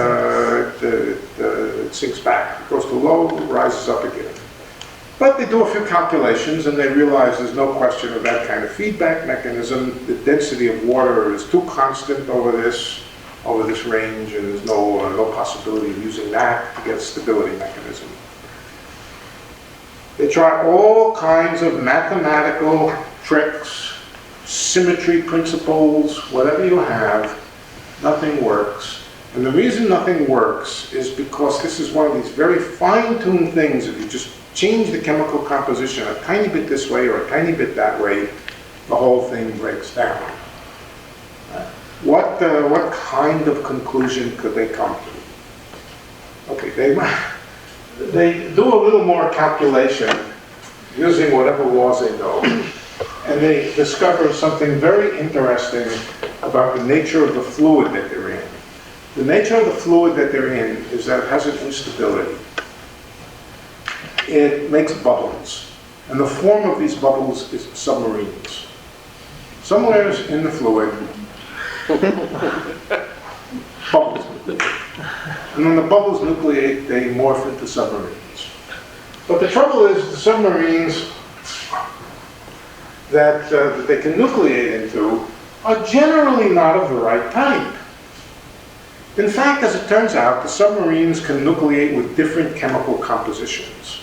it sinks back. If it goes too low, it rises up again. But they do a few calculations, and they realize there's no question of that kind of feedback mechanism. The density of water is too constant over this range, and there's no possibility of using that to get a stability mechanism. They try all kinds of mathematical tricks, symmetry principles, whatever you have, nothing works. And the reason nothing works is because this is one of these very fine-tuned things. If you just change the chemical composition a tiny bit this way or a tiny bit that way, the whole thing breaks down. What kind of conclusion could they come to? Okay, they do a little more calculation using whatever laws they know, and they discover something very interesting about the nature of the fluid that they're in. The nature of the fluid that they're in is that it has an instability. It makes bubbles, and the form of these bubbles is submarines. Somewhere in the fluid, bubbles nucleate. And when the bubbles nucleate, they morph into submarines. But the trouble is, the submarines that they can nucleate into are generally not of the right type. In fact, as it turns out, the submarines can nucleate with different chemical compositions.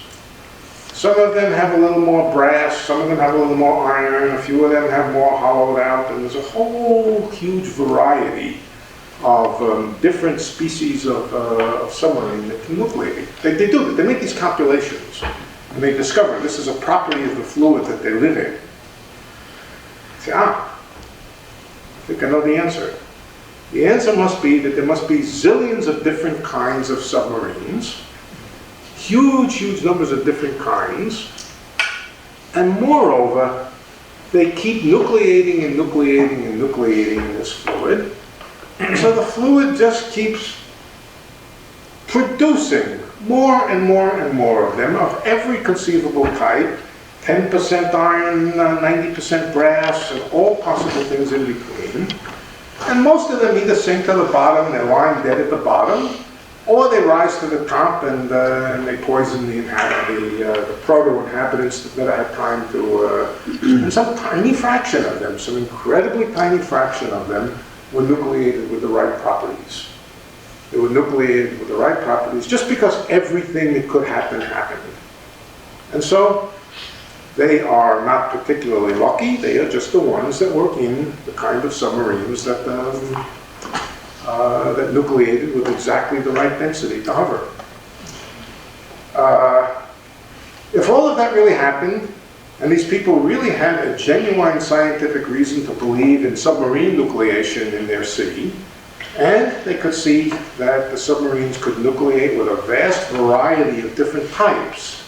Some of them have a little more brass, some of them have a little more iron, a few of them have more hollowed out, and there's a whole huge variety of different species of submarine that can nucleate. They do, they make these calculations, and they discover this is a property of the fluid that they live in. Say, I think I know the answer. The answer must be that there must be zillions of different kinds of submarines, huge, huge numbers of different kinds, and moreover, they keep nucleating and nucleating and nucleating in this fluid, and so the fluid just keeps producing more and more and more of them, of every conceivable type, 10% iron, 90% brass, and all possible things in between. And most of them either sink to the bottom, they're lying dead at the bottom, or they rise to the top and they poison the proto-inhabitants that never had time to... and some tiny fraction of them, some incredibly tiny fraction of them, were nucleated with the right properties. They were nucleated with the right properties just because everything that could happen happened. And so they are not particularly lucky. They are just the ones that were in the kind of submarines that that nucleated with exactly the right density to hover. If all of that really happened, and these people really had a genuine scientific reason to believe in submarine nucleation in their sea, and they could see that the submarines could nucleate with a vast variety of different types,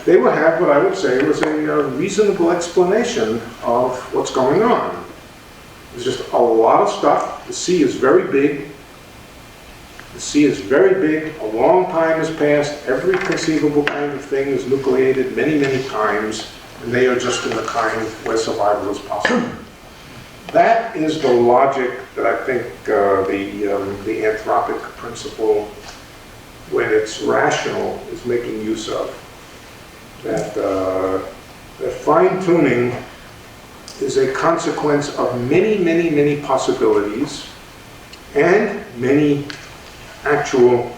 they would have what I would say was a reasonable explanation of what's going on. There's just a lot of stuff. The sea is very big. The sea is very big. A long time has passed. Every conceivable kind of thing is nucleated many, many times, and they are just in the kind where survival is possible. That is the logic that I think the anthropic principle, when it's rational, is making use of. That fine-tuning is a consequence of many, many, many possibilities and many actual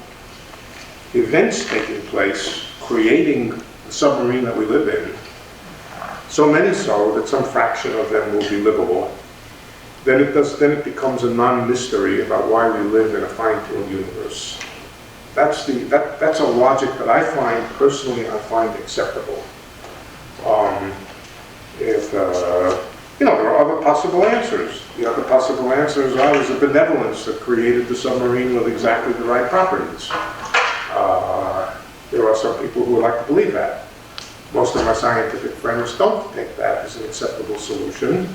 events taking place, creating the submarine that we live in. So many so that some fraction of them will be livable. Then it becomes a non-mystery about why we live in a fine-tuned universe. That's a logic that I find acceptable. There are other possible answers. The other possible answers are there's a benevolence that created the submarine with exactly the right properties. There are some people who would like to believe that. Most of my scientific friends don't take that as an acceptable solution.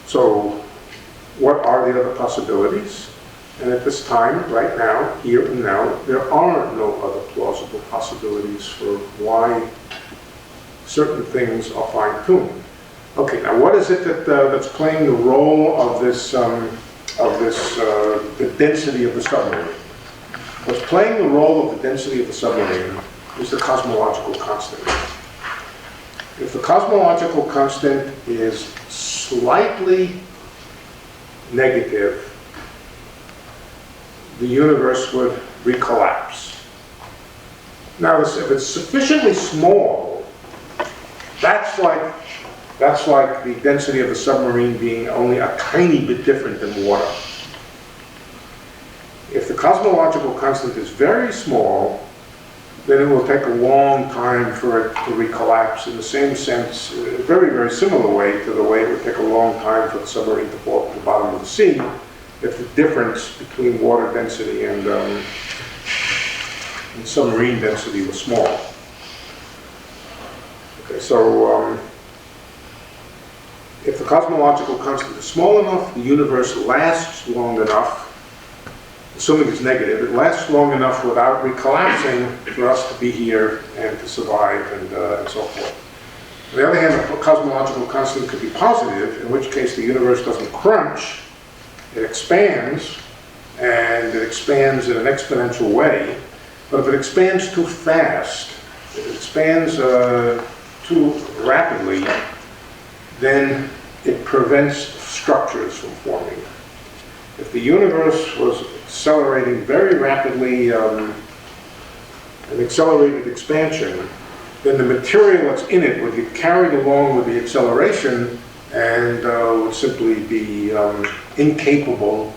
So, what are the other possibilities? And at this time, right now, here and now, there are no other plausible possibilities for why certain things are fine-tuned. Okay, now what is it that's playing the role of the density of the submarine? What's playing the role of the density of the submarine is the cosmological constant. If the cosmological constant is slightly negative, the universe would recollapse. Now, if it's sufficiently small, that's like the density of the submarine being only a tiny bit different than water. If the cosmological constant is very small, then it will take a long time for it to recollapse in the same sense, in a very, very similar way to the way it would take a long time for the submarine to fall to the bottom of the sea if the difference between water density and submarine density was small. Okay, so if the cosmological constant is small enough, the universe lasts long enough, assuming it's negative, it lasts long enough without recollapsing for us to be here and to survive and so forth. On the other hand, the cosmological constant could be positive, in which case the universe doesn't crunch, it expands, and it expands in an exponential way. But if it expands too fast, if it expands too rapidly, then it prevents structures from forming. If the universe was accelerating very rapidly, an accelerated expansion, then the material that's in it would get carried along with the acceleration and would simply be incapable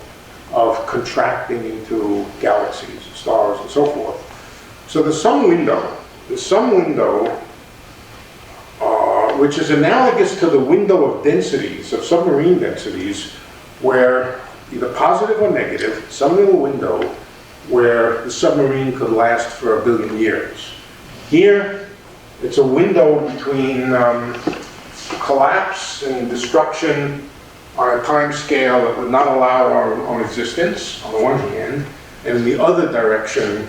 of contracting into galaxies, stars, and so forth. So there's some window which is analogous to the window of densities, of submarine densities, where either positive or negative, some little window where the submarine could last for 1 billion years. Here, it's a window between collapse and destruction on a time scale that would not allow our own existence, on the one hand, and in the other direction,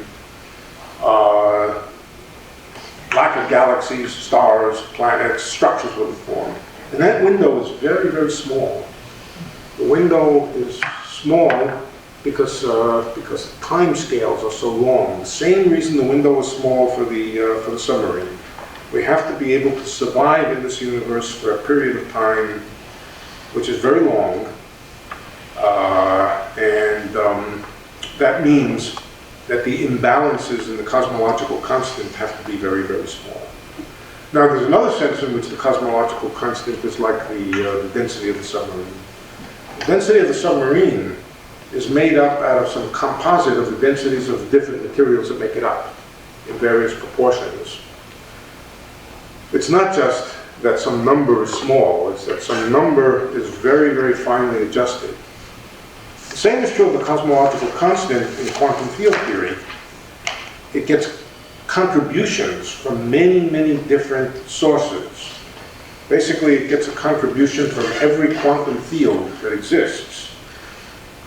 lack of galaxies, stars, planets, structures would form. And that window is very, very small. The window is small because the time scales are so long. The same reason the window is small for the submarine. We have to be able to survive in this universe for a period of time which is very long, and that means that the imbalances in the cosmological constant have to be very, very small. Now, there's another sense in which the cosmological constant is like the density of the submarine. The density of the submarine is made up out of some composite of the densities of the different materials that make it up in various proportions. It's not just that some number is small, it's that some number is very, very finely adjusted. The same is true of the cosmological constant in quantum field theory. It gets contributions from many, many different sources. Basically, it gets a contribution from every quantum field that exists.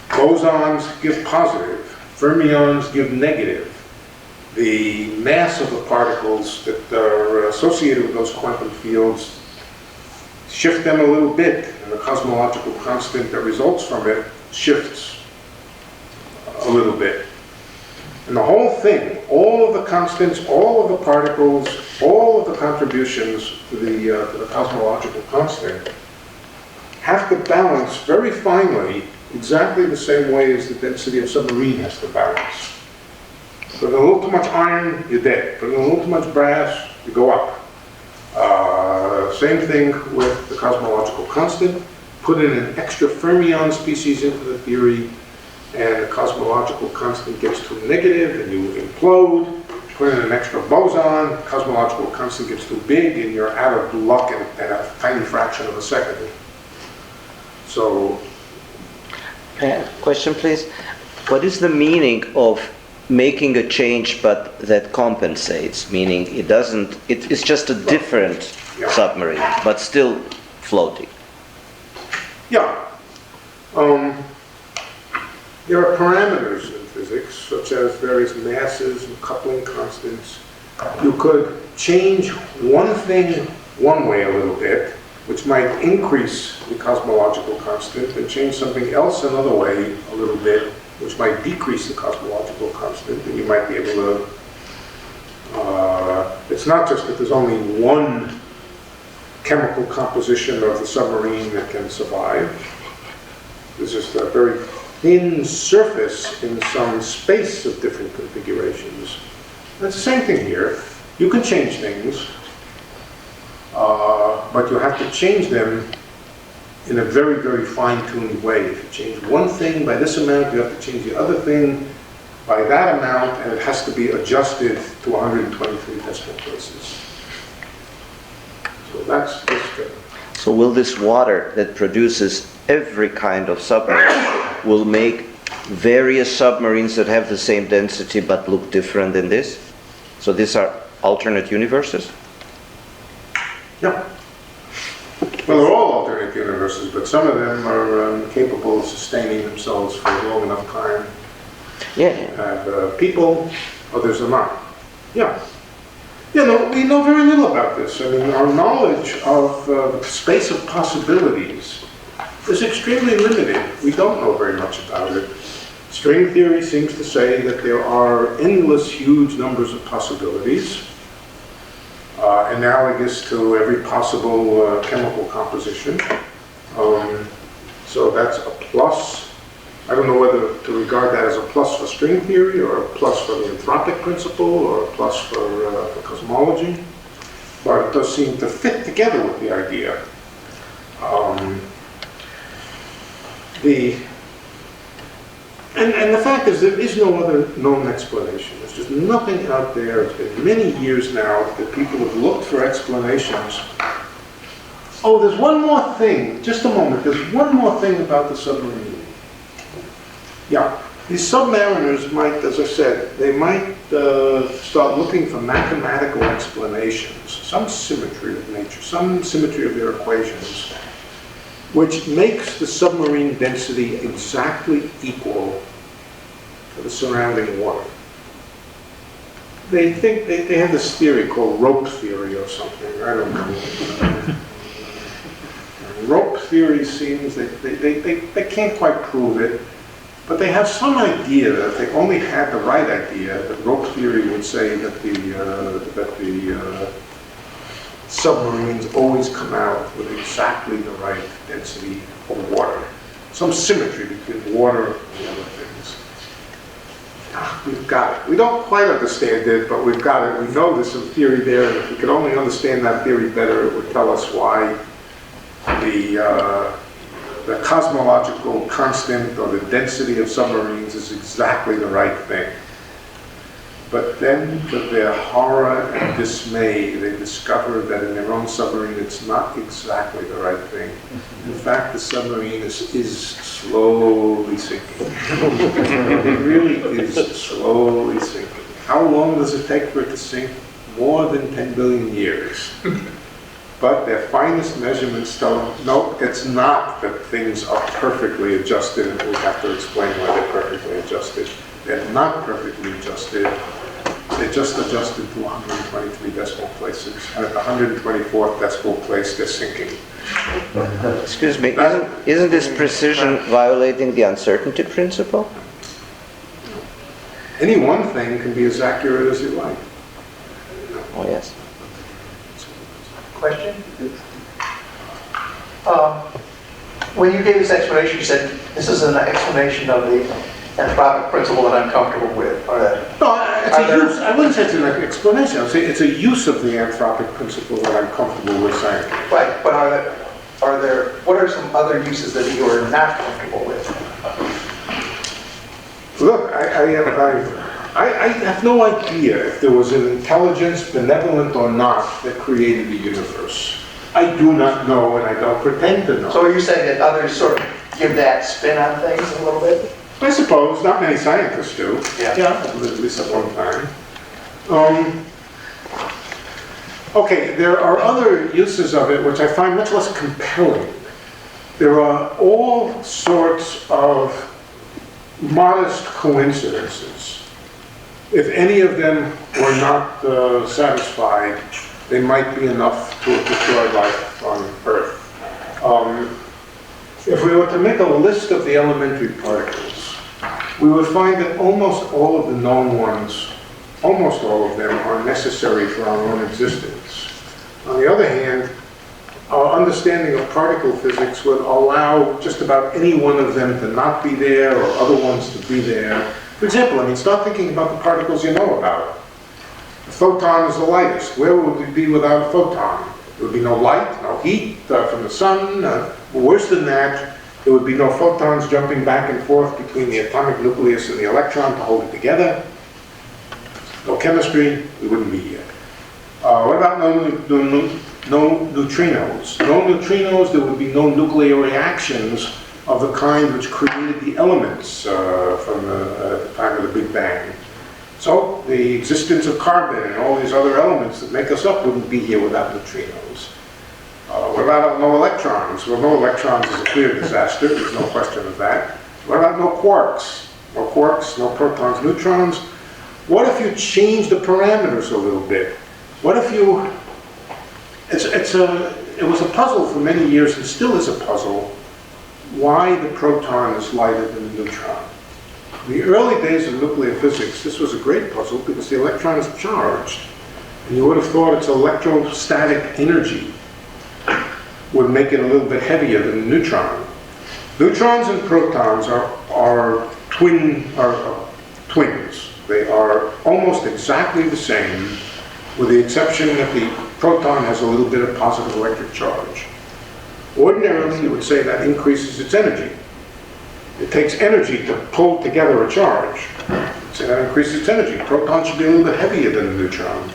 Bosons give positive, fermions give negative. The mass of the particles that are associated with those quantum fields shift them a little bit, and the cosmological constant that results from it shifts a little bit. And the whole thing, all of the constants, all of the particles, all of the contributions to the cosmological constant have to balance very finely exactly the same way as the density of submarine has to balance. Put in a little too much iron, you're dead. Put in a little too much brass, you go up. Same thing with the cosmological constant. Put in an extra fermion species into the theory, and the cosmological constant gets too negative and you implode. Put in an extra boson, cosmological constant gets too big and you're out of luck in a tiny fraction of a second. So, Question, please. What is the meaning of making a change but that compensates? Meaning it doesn't, it's just a different submarine, but still floating. yeah. There are parameters in physics, such as various masses and coupling constants. You could change one thing one way a little bit, which might increase the cosmological constant, and change something else another way a little bit, which might decrease the cosmological constant, and you might be able to, it's not just that there's only one chemical composition of the submarine that can survive. There's just a very thin surface in some space of different configurations. That's the same thing here. You can change things, but you have to change them in a very, very fine-tuned way. If you change one thing by this amount, you have to change the other thing by that amount, and it has to be adjusted to 123 decimal places. So that's this thing. So will this water that produces every kind of submarine will make various submarines that have the same density but look different than this? So these are alternate universes? Yeah. Well, they're all alternate universes, but some of them are capable of sustaining themselves for a long enough time. Yeah. Have people, others are not. Yeah. You know, we know very little about this. I mean, our knowledge of the space of possibilities is extremely limited. We don't know very much about it. String theory seems to say that there are endless, huge numbers of possibilities, analogous to every possible chemical composition. So that's a plus. I don't know whether to regard that as a plus for string theory, or a plus for the Anthropic principle, or a plus for cosmology. But it does seem to fit together with the idea. And the fact is, there is no other known explanation. There's just nothing out there. It's been many years now that people have looked for explanations. Oh, there's one more thing. Just a moment. There's one more thing about the submarine. Yeah, these submariners might, as I said, they might start looking for mathematical explanations, some symmetry of nature, some symmetry of their equations, which makes the submarine density exactly equal to the surrounding water. They think, they have this theory called rope theory or something, I don't know. Rope theory seems, they can't quite prove it, but they have some idea that if they only had the right idea, that rope theory would say that the submarines always come out with exactly the right density of water. Some symmetry between water and the other things. We've got it. We don't quite understand it, but we've got it. We know there's some theory there, and if we could only understand that theory better, it would tell us why the cosmological constant or the density of submarines is exactly the right thing. But then, to their horror and dismay, they discover that in their own submarine it's not exactly the right thing. In fact, the submarine is slowly sinking. It really is slowly sinking. How long does it take for it to sink? More than 10 billion years. But their finest measurements tell them, no, it's not that things are perfectly adjusted and we have to explain why they're perfectly adjusted. They're not perfectly adjusted. They're just adjusted to 123 decimal places. And at the 124th decimal place, they're sinking. Excuse me, isn't this precision violating the uncertainty principle? any one thing can be as accurate as you like. Oh, yes. Question? When you gave this explanation, you said this is an explanation of the anthropic principle that I'm comfortable with. Or that, No, it's a use. I wouldn't say it's an explanation. I'd say it's a use of the anthropic principle that I'm comfortable with saying. right, but what are some other uses that you are not comfortable with? Look, I have no idea if there was an intelligence, benevolent or not, that created the universe. I do not know, and I don't pretend to know. So are you saying that others sort of give that spin on things a little bit? I suppose not many scientists do. Yeah. At least at one time. Okay, there are other uses of it which I find much less compelling. There are all sorts of modest coincidences. If any of them were not satisfied, they might be enough to have destroyed life on Earth. If we were to make a list of the elementary particles, we would find that almost all of the known ones, almost all of them, are necessary for our own existence. On the other hand, our understanding of particle physics would allow just about any one of them to not be there or other ones to be there. For example, I mean, start thinking about the particles you know about. A photon is the lightest. Where would we be without a photon? There would be no light, no heat from the sun. Worse than that, there would be no photons jumping back and forth between the atomic nucleus and the electron to hold it together. No chemistry, we wouldn't be here. What about no neutrinos? No neutrinos, there would be no nuclear reactions of the kind which created the elements from the time of the Big Bang. So the existence of carbon and all these other elements that make us up wouldn't be here without neutrinos. What about no electrons? Well, no electrons is a clear disaster, there's no question of that. What about no quarks? No quarks, no protons, neutrons. What if you change the parameters a little bit? What if you... It was a puzzle for many years and still is a puzzle why the proton is lighter than the neutron. In the early days of nuclear physics, this was a great puzzle because the electron is charged. And you would have thought its electrostatic energy would make it a little bit heavier than the neutron. Neutrons and protons are twins. They are almost exactly the same, with the exception that the proton has a little bit of positive electric charge. Ordinarily, you would say that increases its energy. It takes energy to pull together a charge. So that increases its energy. Proton should be a little bit heavier than the neutron.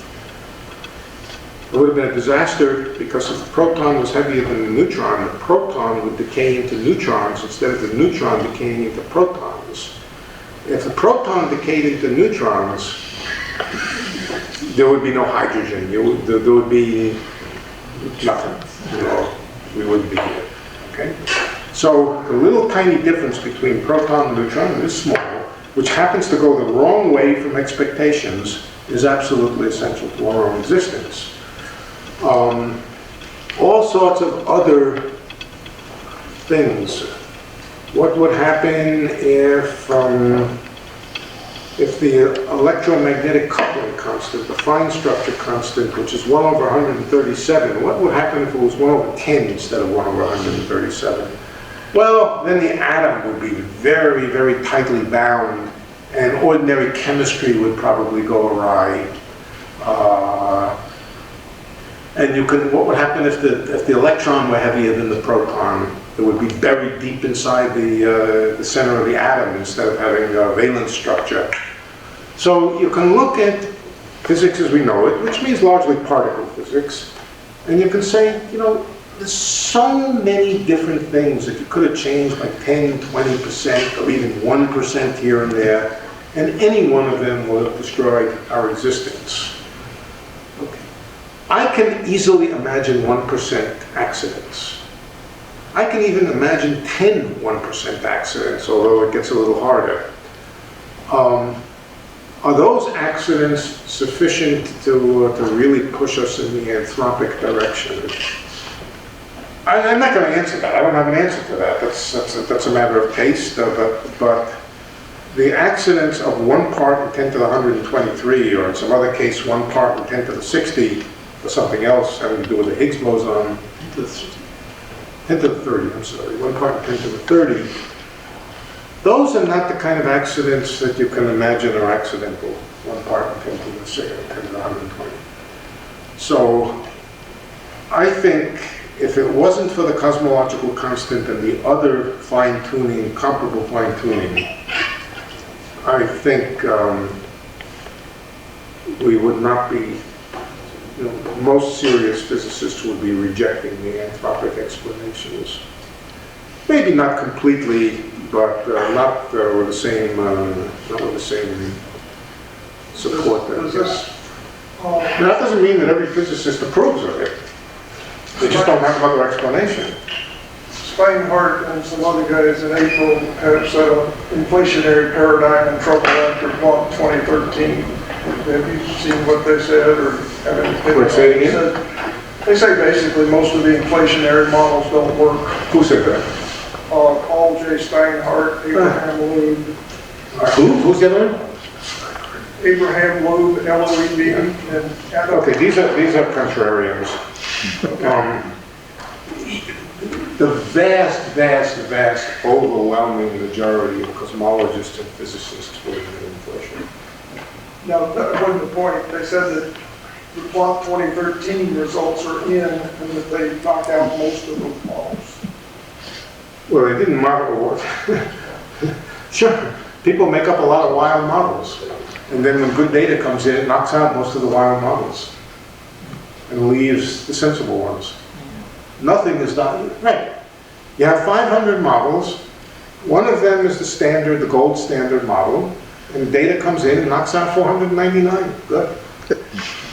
It would have been a disaster because if the proton was heavier than the neutron, the proton would decay into neutrons instead of the neutron decaying into protons. If the proton decayed into neutrons, there would be no hydrogen. There would be nothing. We wouldn't be here. Okay? So the little tiny difference between proton and neutron is small, which happens to go the wrong way from expectations, is absolutely essential to our own existence. All sorts of other things. What would happen if the electromagnetic coupling constant, the fine structure constant, which is 1 over 137, what would happen if it was 1 over 10 instead of 1 over 137? Well, then the atom would be very, very tightly bound, and ordinary chemistry would probably go awry. What would happen if the electron were heavier than the proton? It would be buried deep inside the center of the atom instead of having a valence structure. So you can look at physics as we know it, which means largely particle physics, and you can say, there's so many different things that you could have changed by 10, 20%, or even 1% here and there, and any one of them would have destroyed our existence. Okay. I can easily imagine 1% accidents. I can even imagine 10 1% accidents, although it gets a little harder. Are those accidents sufficient to really push us in the anthropic direction? I'm not going to answer that. I don't have an answer to that. That's a matter of taste. But the accidents of 1 part in 10 to the 123, or in some other case, 1 part in 10 to the 60, or something else having to do with the Higgs boson, 10 to the 30, I'm sorry, 1 part in 10 to the 30, those are not the kind of accidents that you can imagine are accidental. 1 part in 10 to the 6, 10 to the 120. So I think if it wasn't for the cosmological constant and the other fine-tuning, comparable fine-tuning, I think we would not be, most serious physicists would be rejecting the anthropic explanations. Maybe not completely, but not with the same, support that. Now, that doesn't mean that every physicist approves of it. They just don't have another explanation. Steinhardt and some other guys in April have set an inflationary paradigm in trouble after Planck 2013. Have you seen what they said or have any opinion? Wait, say it again? They say basically most of the inflationary models don't work. Who said that? Paul J. Steinhardt, Abraham Loeb. Who's the other one? Abraham Loeb, L-O-E-B, and Okay, these are contrarians. The vast, overwhelming majority of cosmologists and physicists believe in inflation. Now, that wasn't the point. They said that the Planck 2013 results are in and that they knocked out most of those models. Well, they didn't model what? Sure, people make up a lot of wild models. And then when good data comes in, it knocks out most of the wild models and leaves the sensible ones. Nothing is done. Right. You have 500 models. One of them is the standard, the gold standard model. And data comes in and knocks out 499. Good.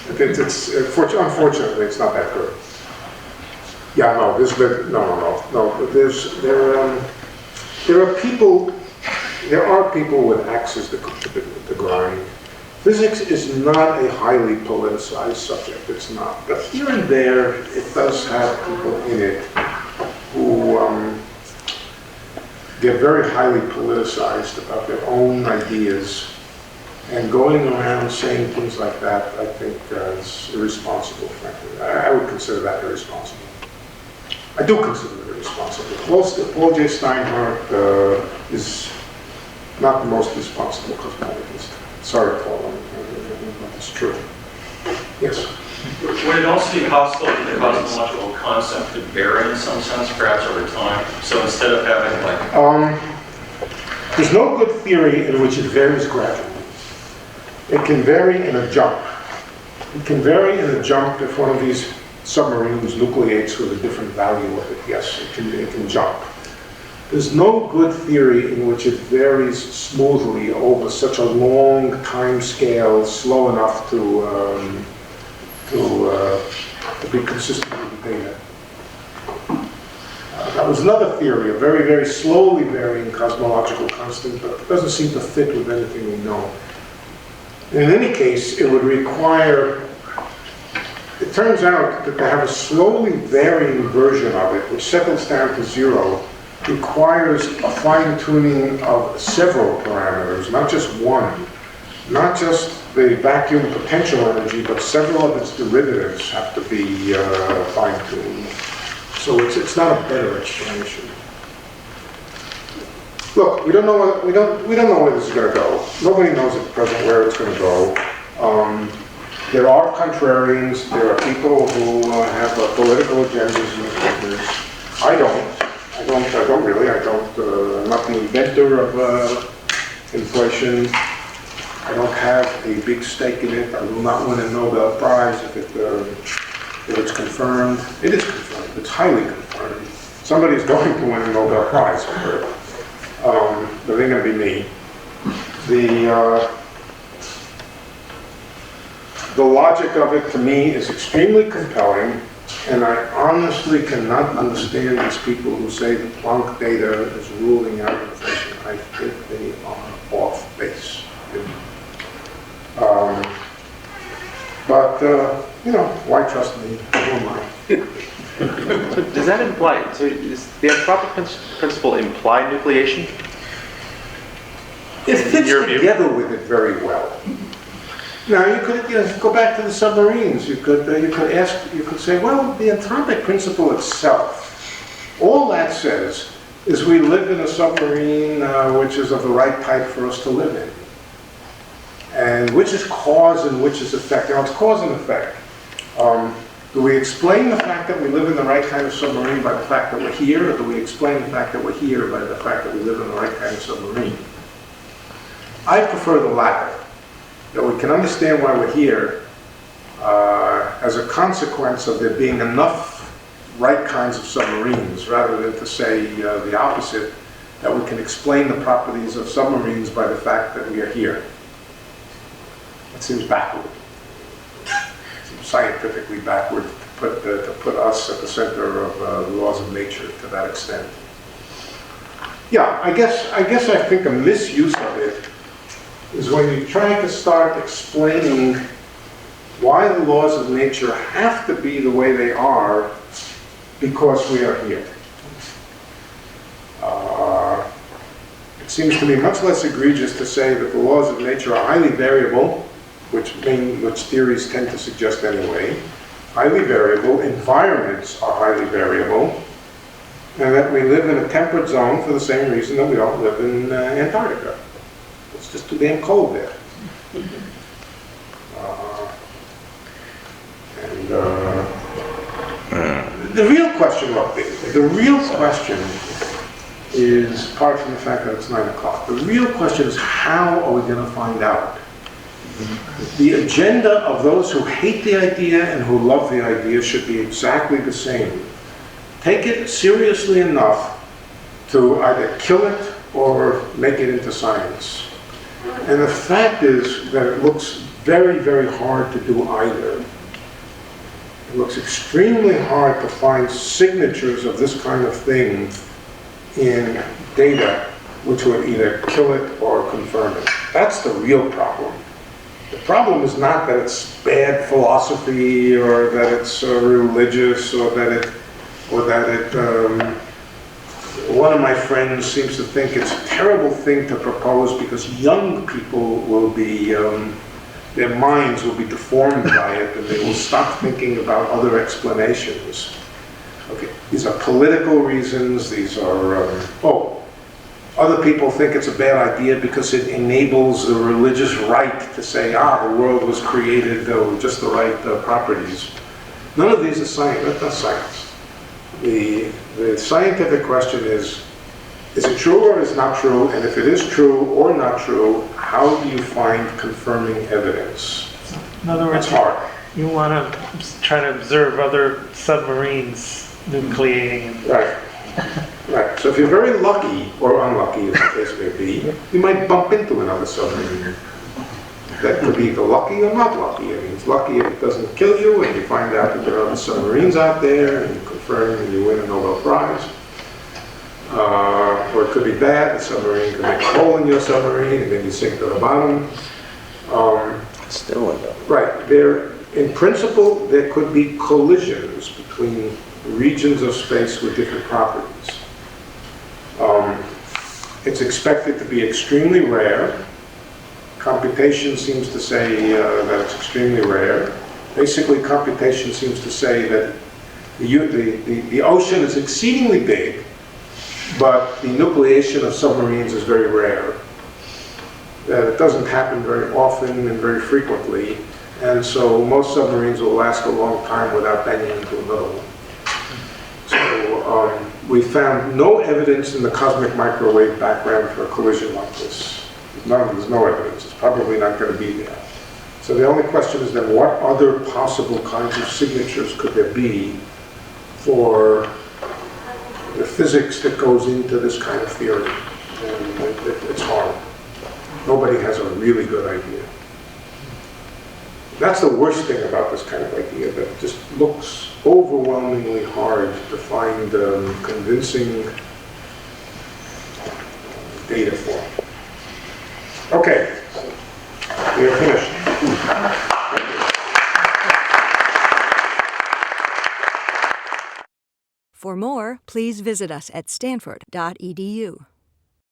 Unfortunately, it's not that good. Yeah, no, there are people with axes to grind. Physics is not a highly politicized subject, it's not. But here and there, it does have people in it who get very highly politicized about their own ideas. And going around saying things like that, I think is irresponsible, frankly. I would consider that irresponsible. I do consider it irresponsible. Paul J. Steinhardt is not the most responsible cosmologist. Sorry, Paul, it's true. Yes? Would it also be possible that the cosmological concept could vary in some sense, perhaps over time? So instead of having like... There's no good theory in which it varies gradually. It can vary in a jump. It can vary in a jump if one of these submarines nucleates with a different value of it. Yes, it can jump. There's no good theory in which it varies smoothly over such a long time scale, slow enough to be consistent with the data. That was another theory, a very, very slowly varying cosmological constant, but it doesn't seem to fit with anything we know. In any case, it would require, it turns out that to have a slowly varying version of it, which settles down to 0, requires a fine-tuning of several parameters, not just one. Not just the vacuum potential energy, but several of its derivatives have to be fine-tuned. So it's not a better explanation. Look, we don't know where this is going to go. Nobody knows at present where it's going to go. There are contrarians. There are people who have political agendas in the papers. I don't really. I'm not the inventor of inflation. I don't have a big stake in it. I will not win a Nobel Prize if it's confirmed. It is confirmed. It's highly confirmed. Somebody's going to win a Nobel Prize for it. But it ain't going to be me. The logic of it to me is extremely compelling, and I honestly cannot understand these people who say the Planck data is ruling out inflation. I think they are off base. Why trust me? Who am I? Does that imply, so does the anthropic principle imply nucleation? It fits your view? together with it very well. Now, you could go back to the submarines. You could say, well, the Anthropic principle itself, all that says is we live in a submarine which is of the right type for us to live in. And which is cause and which is effect. Now, it's cause and effect. Do we explain the fact that we live in the right kind of submarine by the fact that we're here, or do we explain the fact that we're here by the fact that we live in the right kind of submarine? I prefer the latter. That we can understand why we're here as a consequence of there being enough right kinds of submarines, rather than to say the opposite, that we can explain the properties of submarines by the fact that we are here. It seems backward. It seems scientifically backward to put us at the center of the laws of nature to that extent. Yeah, I guess I think a misuse of it is when you try to start explaining why the laws of nature have to be the way they are because we are here. It seems to me much less egregious to say that the laws of nature are highly variable, which theories tend to suggest anyway. Highly variable, environments are highly variable, and that we live in a temperate zone for the same reason that we all live in Antarctica. It's just too damn cold there. The real question, is, apart from the fact that it's 9 o'clock, the real question is how are we going to find out? The agenda of those who hate the idea and who love the idea should be exactly the same. Take it seriously enough to either kill it or make it into science. And the fact is that it looks very, very hard to do either. It looks extremely hard to find signatures of this kind of thing in data which would either kill it or confirm it. That's the real problem. The problem is not that it's bad philosophy or that it's religious or that it one of my friends seems to think it's a terrible thing to propose because young people will be, their minds will be deformed by it and they will stop thinking about other explanations. Okay, these are political reasons, these are, other people think it's a bad idea because it enables the religious right to say, the world was created with just the right properties. None of these are science, that's not science. The scientific question is it true or is it not true? And if it is true or not true, how do you find confirming evidence? In other words, it's hard. You want to try to observe other submarines nucleating. Right. Right. So if you're very lucky, or unlucky as the case may be, you might bump into another submarine. That could be either lucky or not lucky. I mean, it's lucky if it doesn't kill you and you find out that there are other submarines out there and you confirm and you win a Nobel Prize. Or it could be bad, the submarine could make a hole in your submarine and then you sink to the bottom. Still in though. Right. In principle, there could be collisions between regions of space with different properties. It's expected to be extremely rare. Computation seems to say that it's extremely rare. Basically, computation seems to say that the ocean is exceedingly big, but the nucleation of submarines is very rare. That it doesn't happen very often and very frequently, and so most submarines will last a long time without banging into another one. So we found no evidence in the cosmic microwave background for a collision like this. There's no evidence. It's probably not going to be there. So the only question is then what other possible kinds of signatures could there be for the physics that goes into this kind of theory? And it's hard. Nobody has a really good idea. That's the worst thing about this kind of idea, that it just looks overwhelmingly hard to find convincing data for. Okay, we are finished. For more, please visit us at stanford.edu.